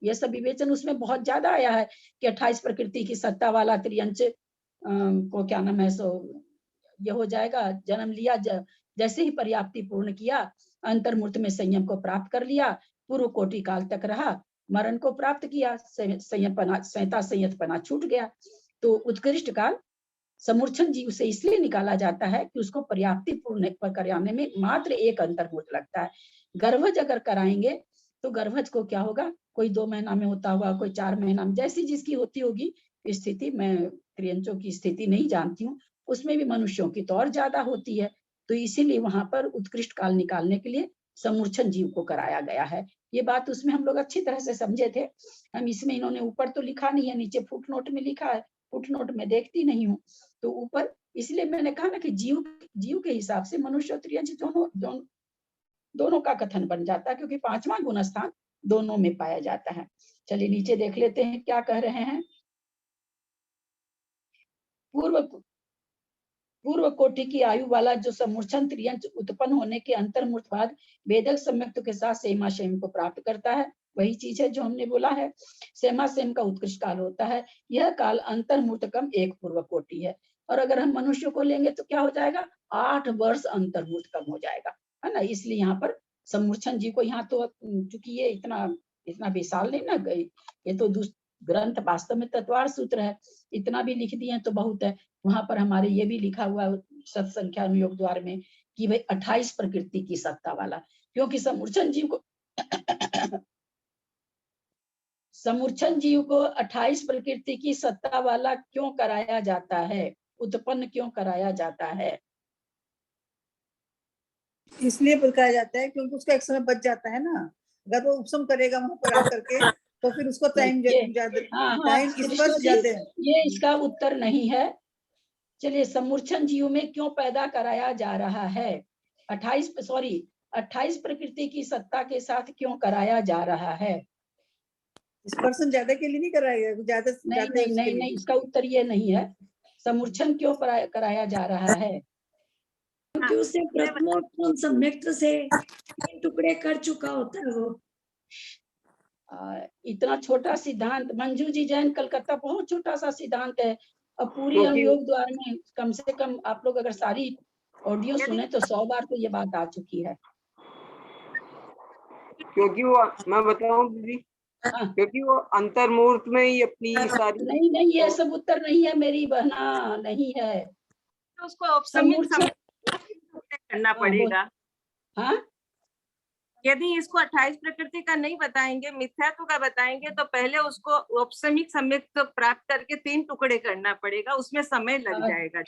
ये सब विवेचन उसमें बहुत ज्यादा आया है कि 28 प्रकृति की सत्ता वाला त्रियंच को क्या नाम है सो ये हो जाएगा। जन्म लिया, जैसे ही पर्याप्ति पूर्ण किया, अंतर्मूर्त में संयम को प्राप्त कर लिया, पूर्व कोटि काल तक रहा, मरण को प्राप्त किया, संयतपना छूट गया। तो उत्कृष्ट काल समूर्छन जीव से इसलिए निकाला जाता है कि उसको पर्याप्ति पूर्ण कराने में मात्र एक अंतर्मूर्त लगता है। गर्भज अगर कराएंगे तो गर्भज को क्या होगा, कोई 2 महीना में होता हुआ, कोई 4 महीना में, जैसी जिसकी होती होगी स्थिति। मैं त्रियंचों की स्थिति नहीं जानती हूँ, उसमें भी मनुष्यों की तो और ज्यादा होती है। तो इसीलिए वहां पर उत्कृष्ट काल निकालने के लिए समूर्छन जीव को कराया गया है। ये बात उसमें हम लोग अच्छी तरह से समझे थे। हम इसमें इन्होंने ऊपर तो लिखा नहीं है, नीचे फुटनोट में लिखा है, फुटनोट में देखती नहीं हूँ तो ऊपर, इसलिए मैंने कहा ना कि जीव के हिसाब से मनुष्य और त्रियंच दोनों का कथन बन जाता है, क्योंकि 5वां गुण स्थान दोनों में पाया जाता है। चलिए नीचे देख लेते हैं क्या कह रहे हैं। पूर्व कोटि की आयु वाला जो समूर्छन त्रियंच उत्पन्न होने के अंतर्मूर्त बाद वेदक सम्यक्त के साथ सेमा सेम को प्राप्त करता है। वही चीज है जो हमने बोला है, सेमा सेम का उत्कृष्ट काल होता है। यह काल अंतर्मूर्त कम एक पूर्व कोटि है। और अगर हम मनुष्य को लेंगे तो क्या हो जाएगा, 8 वर्ष अंतर्मूर्त कम हो जाएगा, है ना। इसलिए यहाँ पर समूर्छन जी को, यहाँ तो चूंकि ये इतना विशाल नहीं ना गई, ये तो ग्रंथ वास्तव में तत्वार सूत्र है, इतना भी लिख दिए तो बहुत है। वहां पर हमारे ये भी लिखा हुआ सत्संख्या अनुयोग द्वार में कि भाई 28 प्रकृति की सत्ता वाला, क्योंकि समूर्छन जीव को 28 प्रकृति की सत्ता वाला क्यों कराया जाता है, उत्पन्न क्यों कराया जाता है?
इसलिए बताया जाता है क्योंकि उसका एक समय बच जाता है ना, अगर वो उपशम करेगा वहां पर आकर के तो फिर उसको टाइम ज्यादा।
ये इसका उत्तर नहीं है। चलिए, समूर्छन जीव में क्यों पैदा कराया जा रहा है, 28 प्रकृति की सत्ता के साथ क्यों कराया जा रहा है?
इस पर्सन ज्यादा के लिए नहीं कराया, ज्यादा
नहीं, इसका उत्तर ये नहीं है। समूर्छन क्यों कराया जा रहा है?
क्योंकि उसे प्रथमोत्तम सम्यक्त से 3 टुकड़े कर चुका होता है वो।
इतना छोटा सिद्धांत, मंजू जी जैन कलकत्ता, बहुत छोटा सा सिद्धांत है। अब पूरी अनुयोग द्वार में कम से कम आप लोग अगर सारी ऑडियो सुने तो 100 बार तो ये बात आ चुकी है।
क्योंकि वो, मैं बताऊं दीदी, क्योंकि वो अंतर्मूर्त में ही अपनी सारी।
नहीं, ये सब उत्तर नहीं है मेरी बहना, नहीं है।
तो उसको करना पड़ेगा।
हाँ,
यदि इसको 28 प्रकृति का नहीं बताएंगे, मिथ्यात्व का बताएंगे, तो पहले उसको औपसमिक सम्यक्त प्राप्त करके 3 टुकड़े करना पड़ेगा, उसमें समय लग जाएगा।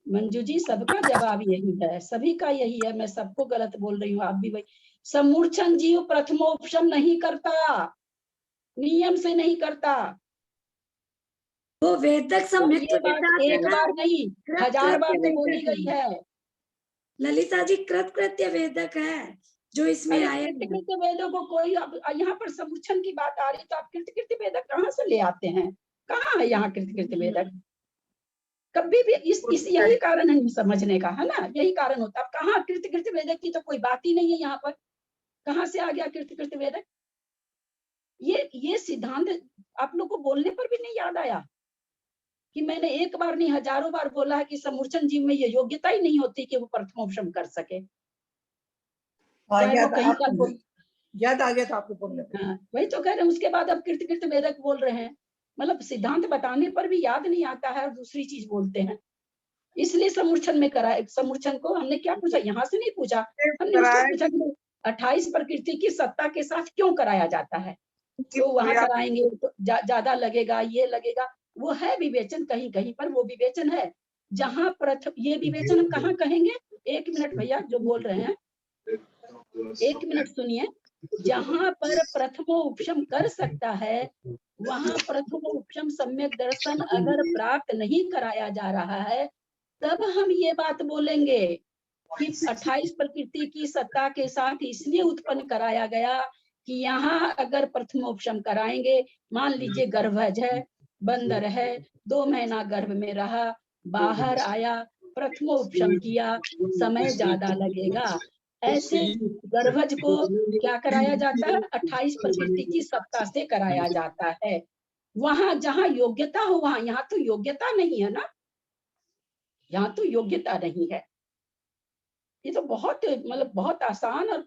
मंजू जी, सबका जवाब यही है, सभी का यही है। मैं सबको गलत बोल रही हूँ, आप भी वही। समूर्छन जीव प्रथमोपशम नहीं करता, नियम से नहीं करता।
वो वेदक सम्यक्त के साथ
एक बार नहीं, 1000 बार तो बोली गई है।
ललिता जी, कृत्य वेदक है जो इसमें आया।
कृत्य वेदों को कोई, यहाँ पर समूर्छन की बात आ रही तो आप कृत्य वेदक कहाँ से ले आते हैं? कहाँ है यहाँ कृत्य वेदक? कभी भी इस यही कारण है नहीं समझने का, है ना, यही कारण होता है। कहाँ कृत्य वेदक की तो कोई बात ही नहीं है यहाँ पर, कहाँ से आ गया कृत्य वेदक? ये सिद्धांत आप लोग को बोलने पर भी नहीं याद आया कि मैंने एक बार नहीं 1000 बार बोला है कि समूर्छन जीव में ये योग्यता ही नहीं होती कि वो प्रथमोपशम कर सके।
याद आ गया था आपको बोलने पे।
हाँ, वही तो कह रहे हैं। उसके बाद अब कृत्य वेदक बोल रहे हैं, मतलब सिद्धांत बताने पर भी याद नहीं आता है और दूसरी चीज बोलते हैं। इसलिए समूर्छन में कराए। समूर्छन को हमने क्या पूछा, यहाँ से नहीं पूछा, हमने उससे पूछा कि 28 प्रकृति की सत्ता के साथ क्यों कराया जाता है? तो वहां कराएंगे तो ज्यादा लगेगा, ये लगेगा, वो है विवेचन, कहीं कहीं पर वो विवेचन है। जहां प्रथम, ये विवेचन हम कहाँ कहेंगे? 1 मिनट भैया जो बोल रहे हैं, 1 मिनट सुनिए। जहां पर प्रथमो उपशम कर सकता है, वहां प्रथमो उपशम सम्यक दर्शन अगर प्राप्त नहीं कराया जा रहा है, तब हम ये बात बोलेंगे कि 28 प्रकृति की सत्ता के साथ इसलिए उत्पन्न कराया गया कि यहाँ अगर प्रथमोपशम कराएंगे, मान लीजिए गर्भज है, बंदर है, 2 महीना गर्भ में रहा, बाहर आया, प्रथमोपशम किया, समय ज्यादा लगेगा। ऐसे गर्भज को क्या कराया जाता है? 28 प्रकृति की सत्ता से कराया जाता है। वहां जहां योग्यता हो वहां, यहाँ तो योग्यता नहीं है ना, यहाँ तो योग्यता नहीं है। ये तो बहुत मतलब बहुत आसान और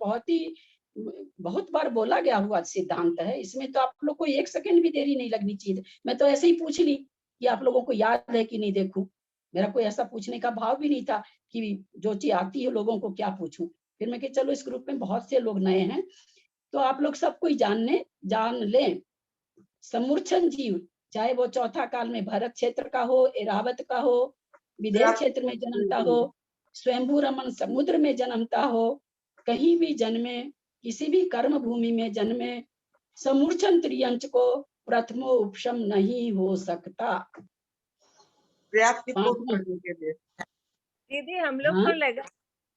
बहुत बार बोला गया हुआ सिद्धांत है। इसमें तो आप लोग को 1 सेकंड भी देरी नहीं लगनी चाहिए। मैं तो ऐसे ही पूछ ली कि आप लोगों को याद है कि नहीं देखूं। मेरा कोई ऐसा पूछने का भाव भी नहीं था कि जो चीज आती है लोगों को क्या पूछूं। फिर मैं कि चलो इस ग्रुप में बहुत से लोग नए हैं तो आप लोग सब कोई जान लें। समूर्छन जीव, चाहे वो चौथा काल में भरत क्षेत्र का हो, एरावत का हो, विदेश क्षेत्र में जन्मता हो, स्वयंभू रमन समुद्र में जन्मता हो, कहीं भी जन्मे, किसी भी कर्म भूमि में जन्मे, समूर्छन त्रियंच को प्रथमो उपशम नहीं हो सकता।
दीदी हम लोग को लगा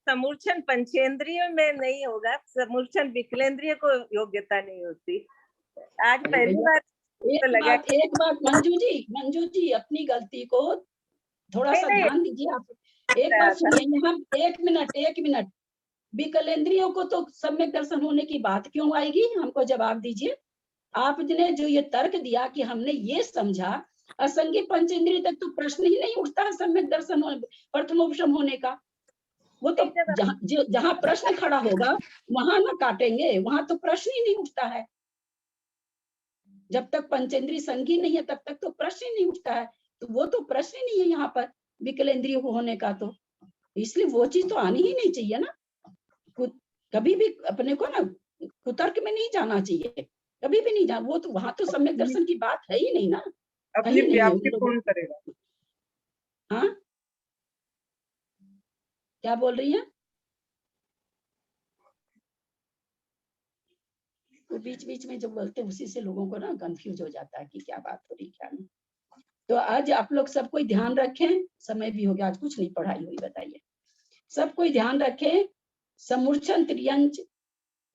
समूर्छन पंचेंद्रिय में नहीं होगा, समूर्छन विकलेंद्रिय को योग्यता नहीं होती। आज पहली बार
एक बात मंजू जी अपनी गलती को थोड़ा सा ध्यान दीजिए। आप एक बात सुनिए, यहाँ 1 मिनट, विकलेंद्रियों को तो सम्यक दर्शन होने की बात क्यों आएगी? हमको जवाब दीजिए। आपने जो ये तर्क दिया कि हमने ये समझा असंगी पंचेंद्रिय तक तो प्रश्न ही नहीं उठता है सम्यक दर्शन प्रथमोपशम होने का। वो तो जहाँ प्रश्न खड़ा होगा वहां ना काटेंगे, वहां तो प्रश्न ही नहीं उठता है। जब तक पंचेंद्रिय संगी नहीं है तब तक तो प्रश्न ही नहीं उठता है। तो वो तो प्रश्न ही नहीं है यहाँ पर विकलेंद्रिय होने का, तो इसलिए वो चीज तो आनी ही नहीं चाहिए ना। कभी भी अपने को ना कुतर्क में नहीं जाना चाहिए, कभी भी नहीं जाना। वो तो वहां तो सम्यक दर्शन की बात है ही नहीं ना,
अपनी व्याप्ति पूर्ण करेगा।
हाँ क्या बोल रही है? तो बीच में जो बोलते हैं उसी से लोगों को ना कंफ्यूज हो जाता है कि क्या बात हो रही क्या नहीं। तो आज आप लोग सब कोई ध्यान रखें, समय भी हो गया, आज कुछ नहीं पढ़ाई हुई, बताइए। सब कोई ध्यान रखें, समूर्छन त्रियंच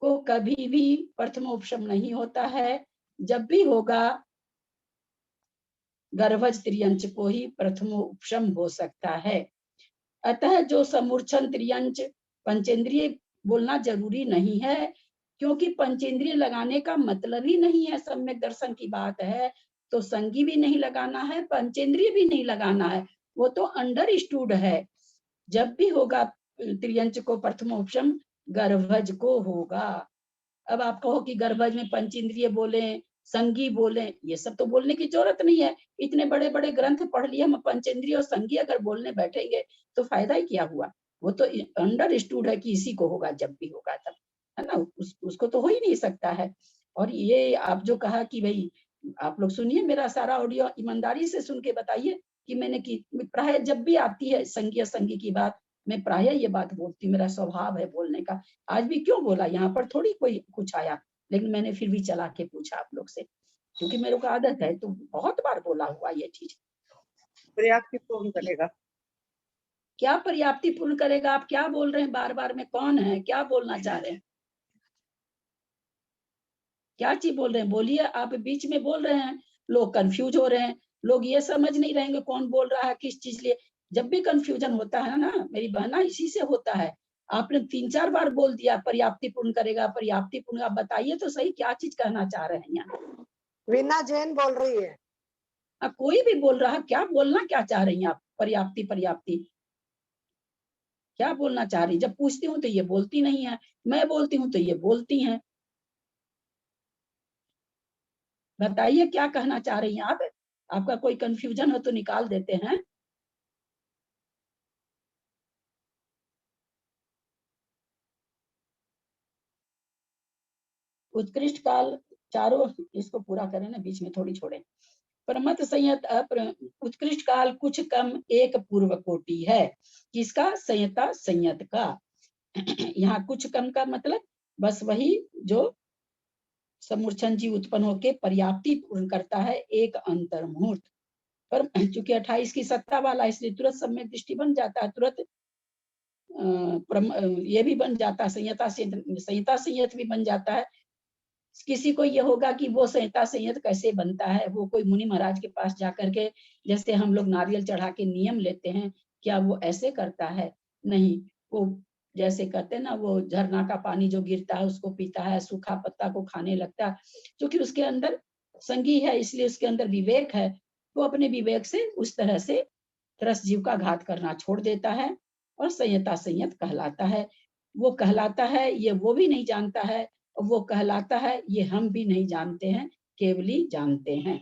को कभी भी प्रथमोपशम नहीं होता है। जब भी होगा गर्भज त्रियंच को ही प्रथमोपशम हो सकता है। अतः जो समूर्छन त्रियंच पंचेंद्रिय बोलना जरूरी नहीं है, क्योंकि पंचेंद्रिय लगाने का मतलब ही नहीं है। सम्यक दर्शन की बात है तो संगी भी नहीं लगाना है, पंचेंद्रिय भी नहीं लगाना है, वो तो अंडरस्टूड है। जब भी होगा त्रियंच को प्रथमोपशम गर्भज को होगा। अब आप कहो कि गर्भज में पंचेंद्रिय बोले, संगी बोले, ये सब तो बोलने की जरूरत नहीं है। इतने बड़े बड़े ग्रंथ पढ़ लिए, हम पंचेंद्रिय और संगी अगर बोलने बैठेंगे तो फायदा ही क्या हुआ? वो तो अंडरस्टूड है कि इसी को होगा जब भी होगा तब, है ना। उसको तो हो ही नहीं सकता है। और ये आप जो कहा कि भाई आप लोग सुनिए मेरा सारा ऑडियो, ईमानदारी से सुन के बताइए कि मैंने की प्राय जब भी आती है संगी की बात, मैं प्राय ये बात बोलती, मेरा स्वभाव है बोलने का। आज भी क्यों बोला, यहाँ पर थोड़ी कोई कुछ आया, लेकिन मैंने फिर भी चला के पूछा आप लोग से, क्योंकि मेरे को आदत है। तो बहुत बार बोला हुआ ये चीज।
पर्याप्ति पूर्ण करेगा।
क्या पर्याप्ति पूर्ण करेगा? आप क्या बोल रहे हैं बार बार में? कौन है, क्या बोलना चाह रहे हैं? क्या चीज बोल रहे हैं? बोलिए। आप बीच में बोल रहे हैं, लोग कंफ्यूज हो रहे हैं, लोग ये समझ नहीं रहेंगे कौन बोल रहा है किस चीज लिए। जब भी कंफ्यूजन होता है ना मेरी बहना, इसी से होता है। आपने 3-4 बार बोल दिया पर्याप्ति पूर्ण करेगा, पर्याप्ति पूर्ण। आप बताइए तो सही क्या चीज कहना चाह रहे हैं यहाँ?
वीना जैन बोल रही है।
कोई भी बोल रहा है, क्या बोलना क्या चाह रही हैं आप? पर्याप्ति क्या बोलना चाह रही? जब पूछती हूँ तो ये बोलती नहीं है, मैं बोलती हूँ तो ये बोलती हैं। बताइए क्या कहना चाह रही हैं आप? आपका कोई कंफ्यूजन हो तो निकाल देते हैं। उत्कृष्ट काल चारों, इसको पूरा करें ना, बीच में थोड़ी छोड़े। प्रमथ संयत उत्कृष्ट काल कुछ कम एक पूर्व कोटि है। किसका? संयता संयत का। यहाँ कुछ कम का मतलब बस वही जो समूर्छन जीव उत्पन्न होके पर्याप्ति पूर्ण करता है, एक अंतर मुहूर्त। पर चूंकि 28 की सत्ता वाला, इसलिए तुरंत सम्यक दृष्टि बन जाता है, तुरंत ये भी बन जाता है, संयता संयत भी बन जाता है। किसी को ये होगा कि वो संयता संयत कैसे बनता है, वो कोई मुनि महाराज के पास जाकर के, जैसे हम लोग नारियल चढ़ा के नियम लेते हैं, क्या वो ऐसे करता है? नहीं, वो जैसे कहते हैं ना, वो झरना का पानी जो गिरता है उसको पीता है, सूखा पत्ता को खाने लगता है। क्योंकि उसके अंदर संगी है, इसलिए उसके अंदर विवेक है, वो अपने विवेक से उस तरह से त्रस्त जीव का घात करना छोड़ देता है और संयता संयत कहलाता है। वो कहलाता है ये वो भी नहीं जानता है, और वो कहलाता है ये हम भी नहीं जानते हैं, केवल ही जानते हैं।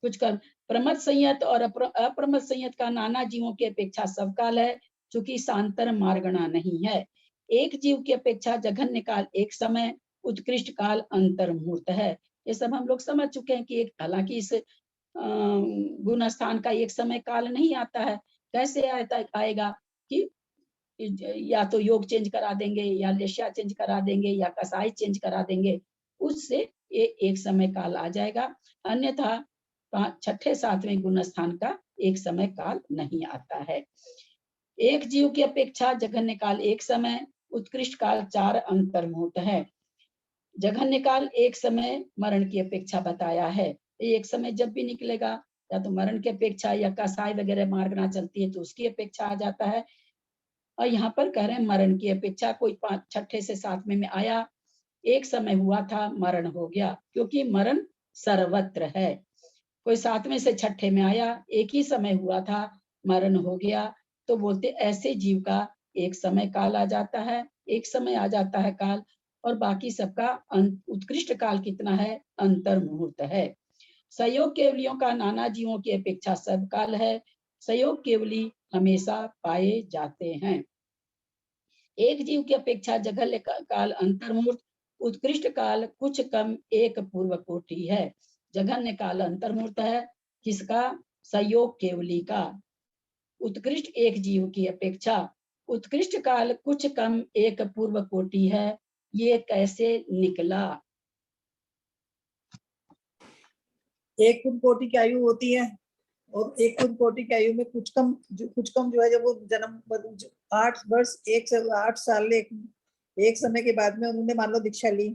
कुछ कर प्रमथ संयत और अप्रमथ संयत का नाना जीवों की अपेक्षा सबकाल है, चूंकि सांतर मार्गणा नहीं है। एक जीव की अपेक्षा जघन्य काल एक समय, उत्कृष्ट काल अंतर मुहूर्त है। ये सब हम लोग समझ चुके हैं कि एक, हालांकि इस गुण स्थान का एक समय काल नहीं आता है। कैसे आएगा कि या तो योग चेंज करा देंगे, या लेशिया चेंज करा देंगे, या कसाई चेंज करा देंगे, उससे एक समय काल आ जाएगा। अन्यथा छठे सातवें गुण स्थान का एक समय काल नहीं आता है। एक जीव की अपेक्षा जघन्य काल एक समय, उत्कृष्ट काल 4 अंतर मुहूर्त है। जघन्य काल एक समय मरण की अपेक्षा बताया है। एक समय जब भी निकलेगा, या तो मरण की अपेक्षा, या कसाई वगैरह मार्गना चलती है तो उसकी अपेक्षा आ जाता है। और यहाँ पर कह रहे हैं मरण की अपेक्षा, कोई छठे से सातवें में आया, एक समय हुआ था, मरण हो गया, क्योंकि मरण सर्वत्र है। कोई सातवें से छठे में आया, एक ही समय हुआ था, मरण हो गया, तो बोलते ऐसे जीव का एक समय काल आ जाता है, एक समय आ जाता है काल, और बाकी सबका उत्कृष्ट काल कितना है? अंतर मुहूर्त है। संयोग केवलियों का नाना जीवों की अपेक्षा सब काल है। संयोग केवली हमेशा पाए जाते हैं। एक जीव की अपेक्षा जघन्य काल अंतर मुहूर्त, उत्कृष्ट काल कुछ कम एक पूर्व कोटि है। जघन्य काल अंतर मुहूर्त है, किसका? संयोग केवली का। उत्कृष्ट एक जीव की अपेक्षा उत्कृष्ट काल कुछ कम एक पूर्व कोटि है। ये कैसे निकला?
एक पूर्व कोटि की आयु होती है, और एक पूर्व कोटि की आयु में कुछ कम जो है, जब वो जन्म 8 वर्ष 8 साल एक समय के बाद में उन्होंने मान लो दीक्षा ली,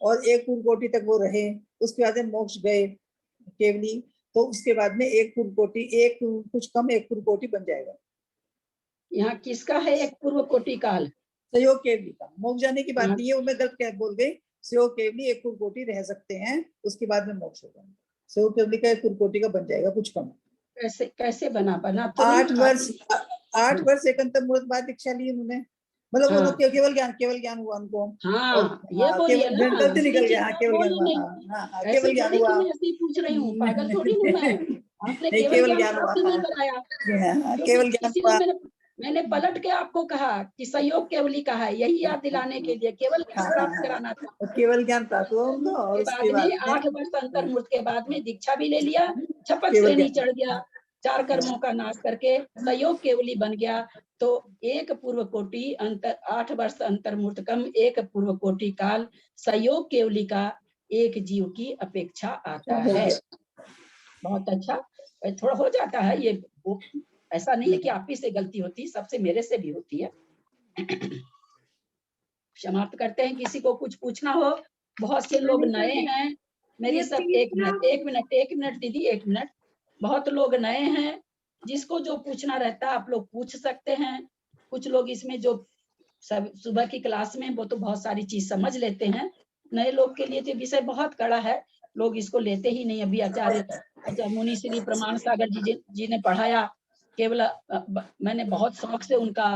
और एक पूर्व कोटि तक वो रहे, उसके बाद में मोक्ष गए केवली, तो उसके बाद में एक पूर्व कोटि, एक कुछ कम एक पूर्व कोटि बन जाएगा।
यहाँ किसका है एक पूर्व कोटि काल?
सहयोग केवली का। मोक्ष जाने की बात नहीं है, वो मैं गलत क्या बोल गई। सहयोग केवली एक पूर्व कोटि रह सकते हैं, उसके बाद में मोक्ष होगा। सहयोग केवली का एक पूर्व कोटि का बन जाएगा, कुछ कम।
कैसे बना तो
8 वर्ष एक अंतर मुहूर्त बाद दीक्षा ली उन्होंने, मतलब
हाँ।
उनको केवल ज्ञान हुआ उनको।
हाँ, ये बोलिए ना,
गलती निकल गया। हाँ, केवल
बोलो
ज्ञान
नहीं।
हुआ। हाँ,
ऐसे
केवल ज्ञान
थोड़ी
हुआ।
कि मैं ऐसे ही पूछ रही हूँ, पागल थोड़ी हूँ मैं। आपने
नहीं,
केवल ज्ञान
हुआ।
प्राप्त नहीं कराया,
हाँ,
क्योंकि
केवल ज्ञान
इसीलिए
हुआ।
मैंने पलट के आपको कहा कि सहयोग केवली का है, यही याद दिलाने के लिए केवल ज्ञान प्राप्त कराना था।
केवल ज्ञान प्राप्त हुआ उनको, और उसके बाद में
8 वर्ष अंतर मुहूर्त के बाद में दीक्षा भी ले लिया, छपक
केवल
श्रेणी
ज्ञान।
चढ़ गया, 4 कर्मों का नाश करके सहयोग केवली बन गया। तो एक पूर्व कोटि अंतर 8 वर्ष अंतर मुहूर्त कम एक पूर्व कोटि काल सहयोग केवली का एक जीव की अपेक्षा आता है। बहुत अच्छा, थोड़ा हो जाता है ये, ऐसा नहीं है कि आप ही से गलती होती, सबसे मेरे से भी होती है। समाप्त करते हैं। किसी को कुछ पूछना हो? बहुत से लोग नए हैं, मेरी सब एक मिनट दीदी, 1 मिनट। बहुत लोग नए हैं, जिसको जो पूछना रहता है आप लोग पूछ सकते हैं। कुछ लोग इसमें जो सब सुबह की क्लास में वो तो बहुत सारी चीज समझ लेते हैं, नए लोग के लिए तो विषय बहुत कड़ा है, लोग इसको लेते ही नहीं। अभी आचार्य मुनि श्री प्रमाण सागर जी ने पढ़ाया, केवल मैंने बहुत शौक से उनका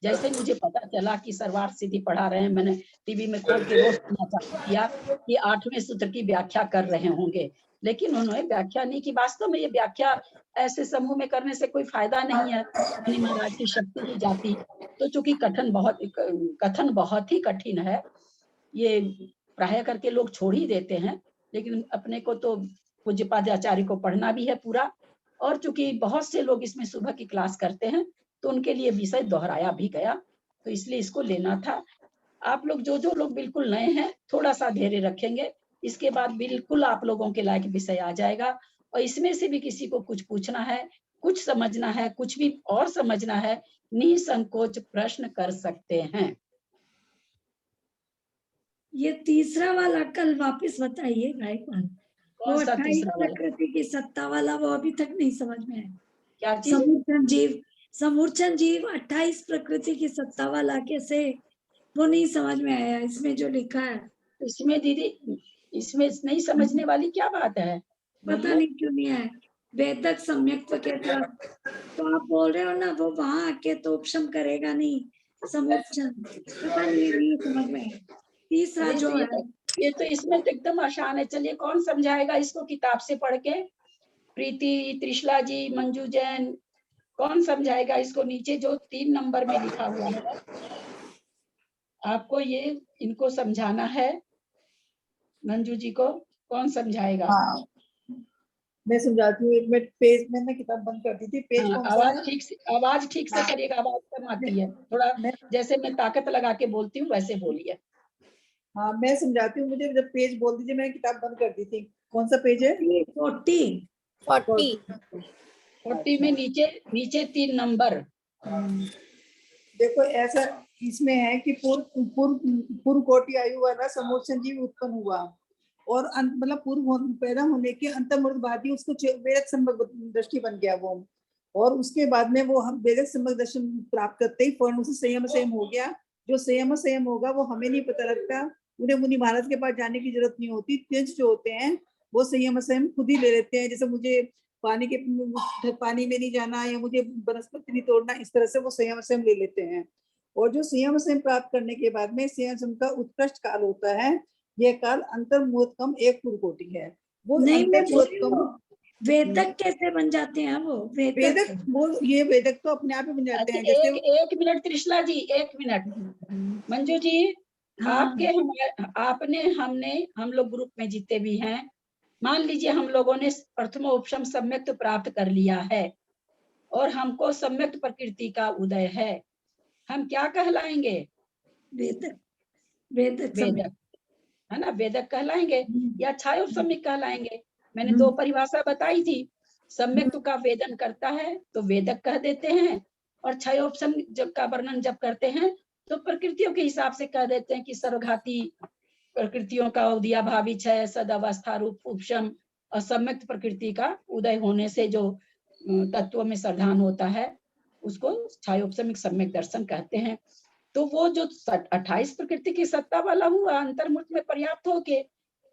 जैसे मुझे पता चला कि सर्वार्थ सिद्धि पढ़ा रहे हैं, मैंने टीवी में खोल के रोज सुनना चालू किया कि 8वें सूत्र की व्याख्या कर रहे होंगे, लेकिन उन्होंने व्याख्या नहीं की। वास्तव में ये व्याख्या ऐसे समूह में करने से कोई फायदा नहीं है, मुनि महाराज की शक्ति ही जाती। तो चूंकि कथन बहुत ही कठिन है, ये प्राय करके लोग छोड़ ही देते हैं, लेकिन अपने को तो पूज्यपाद आचार्य को पढ़ना भी है पूरा, और चूंकि बहुत से लोग इसमें सुबह की क्लास करते हैं तो उनके लिए विषय दोहराया भी गया, तो इसलिए इसको लेना था। आप लोग जो लोग बिल्कुल नए हैं थोड़ा सा धैर्य रखेंगे, इसके बाद बिल्कुल आप लोगों के लायक विषय आ जाएगा। और इसमें से भी किसी को कुछ पूछना है, कुछ समझना है, कुछ भी और समझना है, निसंकोच प्रश्न कर सकते हैं।
ये तीसरा वाला कल वापस बताइए गायकवाड़। वो
कौन सा
28
तीसरा वाला?
प्रकृति की सत्ता वाला, वो अभी तक नहीं समझ में आया।
क्या चीज?
समूर्छन जीव 28 प्रकृति की सत्ता वाला कैसे, वो नहीं समझ में आया इसमें जो लिखा है।
इसमें दीदी, इसमें नहीं समझने वाली क्या बात है?
पता नहीं क्यों नहीं आया। वेदक सम्यक्त्व के तहत तो आप बोल रहे हो ना, वो वहां आके तो उपशम करेगा नहीं समूर्छन, पता नहीं समझ में आया। तीसरा जो है
ये तो इसमें तो एकदम आसान है। चलिए कौन समझाएगा इसको किताब से पढ़ के? प्रीति, त्रिशला जी, मंजू जैन, कौन समझाएगा इसको? नीचे जो 3 नंबर में लिखा हुआ है आपको ये इनको समझाना है। मंजू जी को कौन समझाएगा?
हाँ, मैं समझाती हूँ। एक मिनट, पेज में मैं किताब बंद कर दी थी। पेज
हाँ,
कौन सा
आवाज
है?
ठीक से करिएगा, आवाज कम आती है थोड़ा। जैसे मैं ताकत लगा के बोलती हूँ वैसे बोलिए।
हाँ, मैं समझाती हूँ। मुझे जब पेज बोल दीजिए, मैंने किताब बंद कर दी थी। कौन सा पेज है?
40 में नीचे 3 नंबर।
देखो ऐसा इसमें है कि पूर्व कोटि आयु वाला समूर्छन जीव उत्पन्न हुआ, और मतलब पूर्व पैदा होने के अंतर्मुर्धवादी उसको वेदक सम्यक दृष्टि बन गया वो, और उसके बाद में वो हम वेदक सम्यक दर्शन प्राप्त करते ही फौरन उसे संयम हो गया। जो संयम होगा वो हमें नहीं पता लगता, उन्हें मुनि महाराज के पास जाने की जरूरत नहीं होती। त्यज जो होते हैं वो संयम खुद ही ले लेते हैं। जैसे मुझे पानी में नहीं जाना, या मुझे वनस्पति नहीं तोड़ना, इस तरह से वो संयम ले लेते हैं। और जो संयम प्राप्त करने के बाद में संयम का उत्कृष्ट काल होता है, यह काल अंतर्मुहूर्तम एक पूर्व कोटि है। वो
वेदक कैसे बन जाते हैं? वो
वेदक तो अपने आप ही बन जाते हैं। जैसे
एक मिनट त्रिशला जी, 1 मिनट। मंजू जी, हम लोग ग्रुप में जितने भी हैं, मान लीजिए हम लोगों ने प्रथमोपशम सम्यक्त प्राप्त कर लिया है और हमको सम्यक्त प्रकृति का उदय है, हम क्या कहलाएंगे?
वेदक
है ना, वेदक कहलाएंगे या छायोपशमिक कहलाएंगे। मैंने 2 परिभाषा बताई थी। सम्यक्त का वेदन करता है तो वेदक कह देते हैं, और छायोपशमिक जब का वर्णन जब करते हैं तो प्रकृतियों के हिसाब से कह देते हैं कि सर्वघाती प्रकृतियों का उदयाभावी क्षय, सदावस्था रूप उपशम, और सम्यक्त प्रकृति का उदय होने से जो तत्वों में सर्धान होता है उसको छायोपशमिक सम्यक दर्शन कहते हैं। तो वो जो 28 प्रकृति की सत्ता वाला हुआ अंतर्मुख में पर्याप्त होके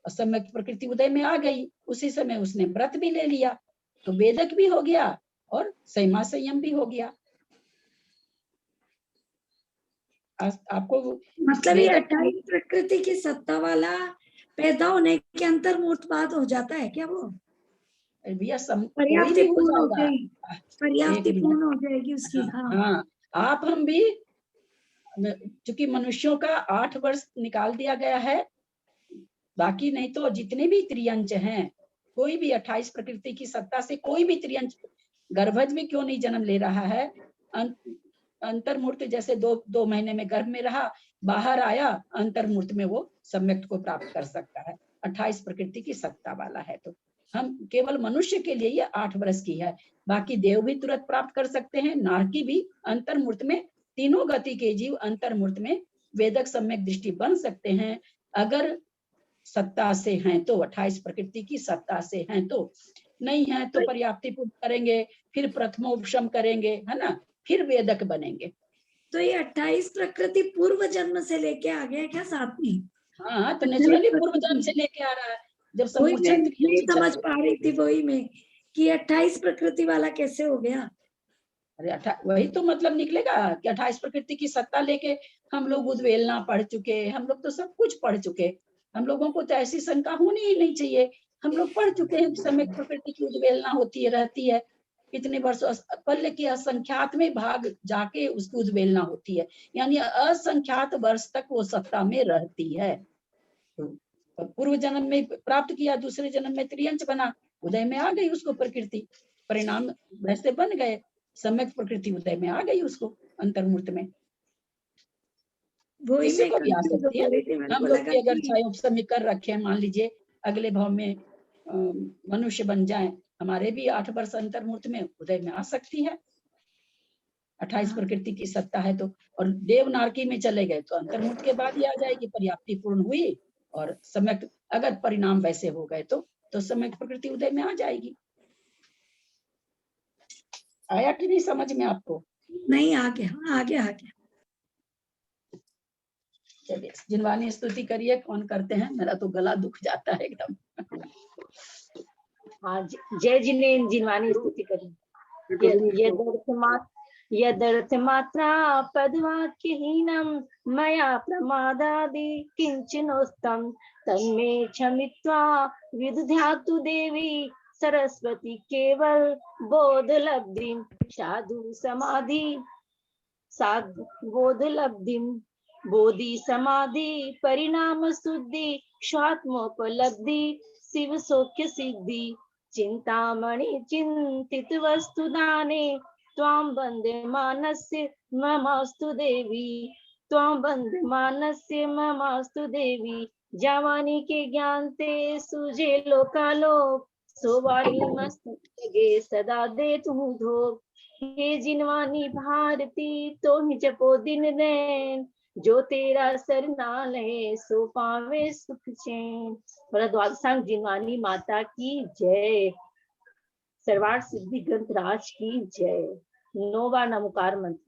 सम्यक प्रकृति उदय में आ गई, उसी समय उसने व्रत भी ले लिया, तो वेदक भी हो गया और संयमा संयम भी हो गया। आपको
मतलब ये 28 प्रकृति की सत्ता वाला पैदा होने के अंतर्मुहूर्त बाद हो जाता है क्या? वो पर्याप्ति पूर्ण हो जाएगी उसकी।
हाँ, आप हम भी, चूंकि मनुष्यों का 8 वर्ष निकाल दिया गया है, बाकी नहीं तो जितने भी त्रियंच हैं, कोई भी 28 प्रकृति की सत्ता से कोई भी त्रियंच गर्भज में क्यों नहीं जन्म ले रहा है। अंतर्मूर्त जैसे 2 महीने में गर्भ में रहा, बाहर आया, अंतर्मूर्त में वो सम्यक्त को प्राप्त कर सकता है। 28 प्रकृति की सत्ता वाला है। तो हम केवल मनुष्य के लिए ये 8 वर्ष की है, बाकी देव भी तुरंत प्राप्त कर सकते हैं, नारकी भी अंतर्मूर्त में, तीनों गति के जीव अंतर्मूर्त में वेदक सम्यक दृष्टि बन सकते हैं अगर सत्ता से हैं तो, 28 प्रकृति की सत्ता से हैं तो। नहीं है तो पर्याप्ति पूर्ण करेंगे, फिर प्रथमोपशम करेंगे, है ना, फिर वेदक बनेंगे।
तो ये 28 प्रकृति पूर्व जन्म से लेके आ गया क्या साथ में?
हाँ, तो नेचुरली पूर्व जन्म से लेके आ रहा है। जब
नहीं समझ पा रही थी वही में कि 28 प्रकृति वाला कैसे हो गया।
अरे वही तो मतलब निकलेगा कि 28 प्रकृति की सत्ता लेके हम लोग उद्वेलना पढ़ चुके, हम लोग तो सब कुछ पढ़ चुके, हम लोगों को तो ऐसी शंका होनी ही नहीं चाहिए। हम लोग पढ़ चुके हैं समय प्रकृति की उद्वेलना होती है, रहती है, कितने वर्षों पल्ले की असंख्यात में भाग जाके उसकी उद्वेलना होती है, यानी असंख्यात वर्ष तक वो सत्ता में रहती है। पूर्व जन्म में प्राप्त किया, दूसरे जन्म में त्रियंच बना, उदय में आ गई उसको प्रकृति, परिणाम वैसे बन गए, सम्यक प्रकृति उदय में आ गई उसको अंतर्मूर्त में।
वही
किसी
मैं
को भी आ
कंफ्यूज
सकती
हो
है।
रही थी, मैंने
हम
बोला
लोग भी अगर
कि
छाया समय कर रखे हैं, मान लीजिए अगले भाव में मनुष्य बन जाए, हमारे भी 8 वर्ष अंतर्मूर्त में उदय में आ सकती है। 28 प्रकृति की सत्ता है तो, और देवनारकी में चले गए तो अंतर्मूर्त के बाद ही आ जाएगी, पर्याप्ति पूर्ण हुई और सम्यक अगर परिणाम वैसे हो गए तो सम्यक प्रकृति उदय में आ जाएगी। आया कि नहीं समझ में आपको?
नहीं, आ गया, आ गया, आ गया।
चलिए जिनवानी स्तुति करिए, कौन करते हैं? मेरा तो गला दुख जाता है एकदम।
हाँ, जय जिनेन्द्र जिनवानी स्तुति करें। यदर्थमात्रा पदवाक्यहीनं मया प्रमादादि किंचनोस्तं तन्मे क्षमित्वा विदधातु देवी सरस्वती केवल बोधलब्धिं बोधलब्धिं बोधि समाधि परिणाम शुद्धि स्वात्मोपलब्धि शिव सौख्य सिद्धि चिंतामणि चिंतित वस्तु दाने त्वां वन्दमानस्य ममास्तु देवी, त्वां वन्दमानस्य ममास्तु देवी। जवानी के ज्ञान ते सुझे लोकालोक, सोवाणी मस्त लगे सदा दे तू धो। हे जिनवानी भारती तो ही जपो दिन रैन, जो तेरा सरनाल है सो पावे सुख चैन। बोला द्वादशांग जिनवानी माता की जय, सर्वार्थ सिद्धि ग्रंथ राज की जय। 9वां नमोकार मंत्र।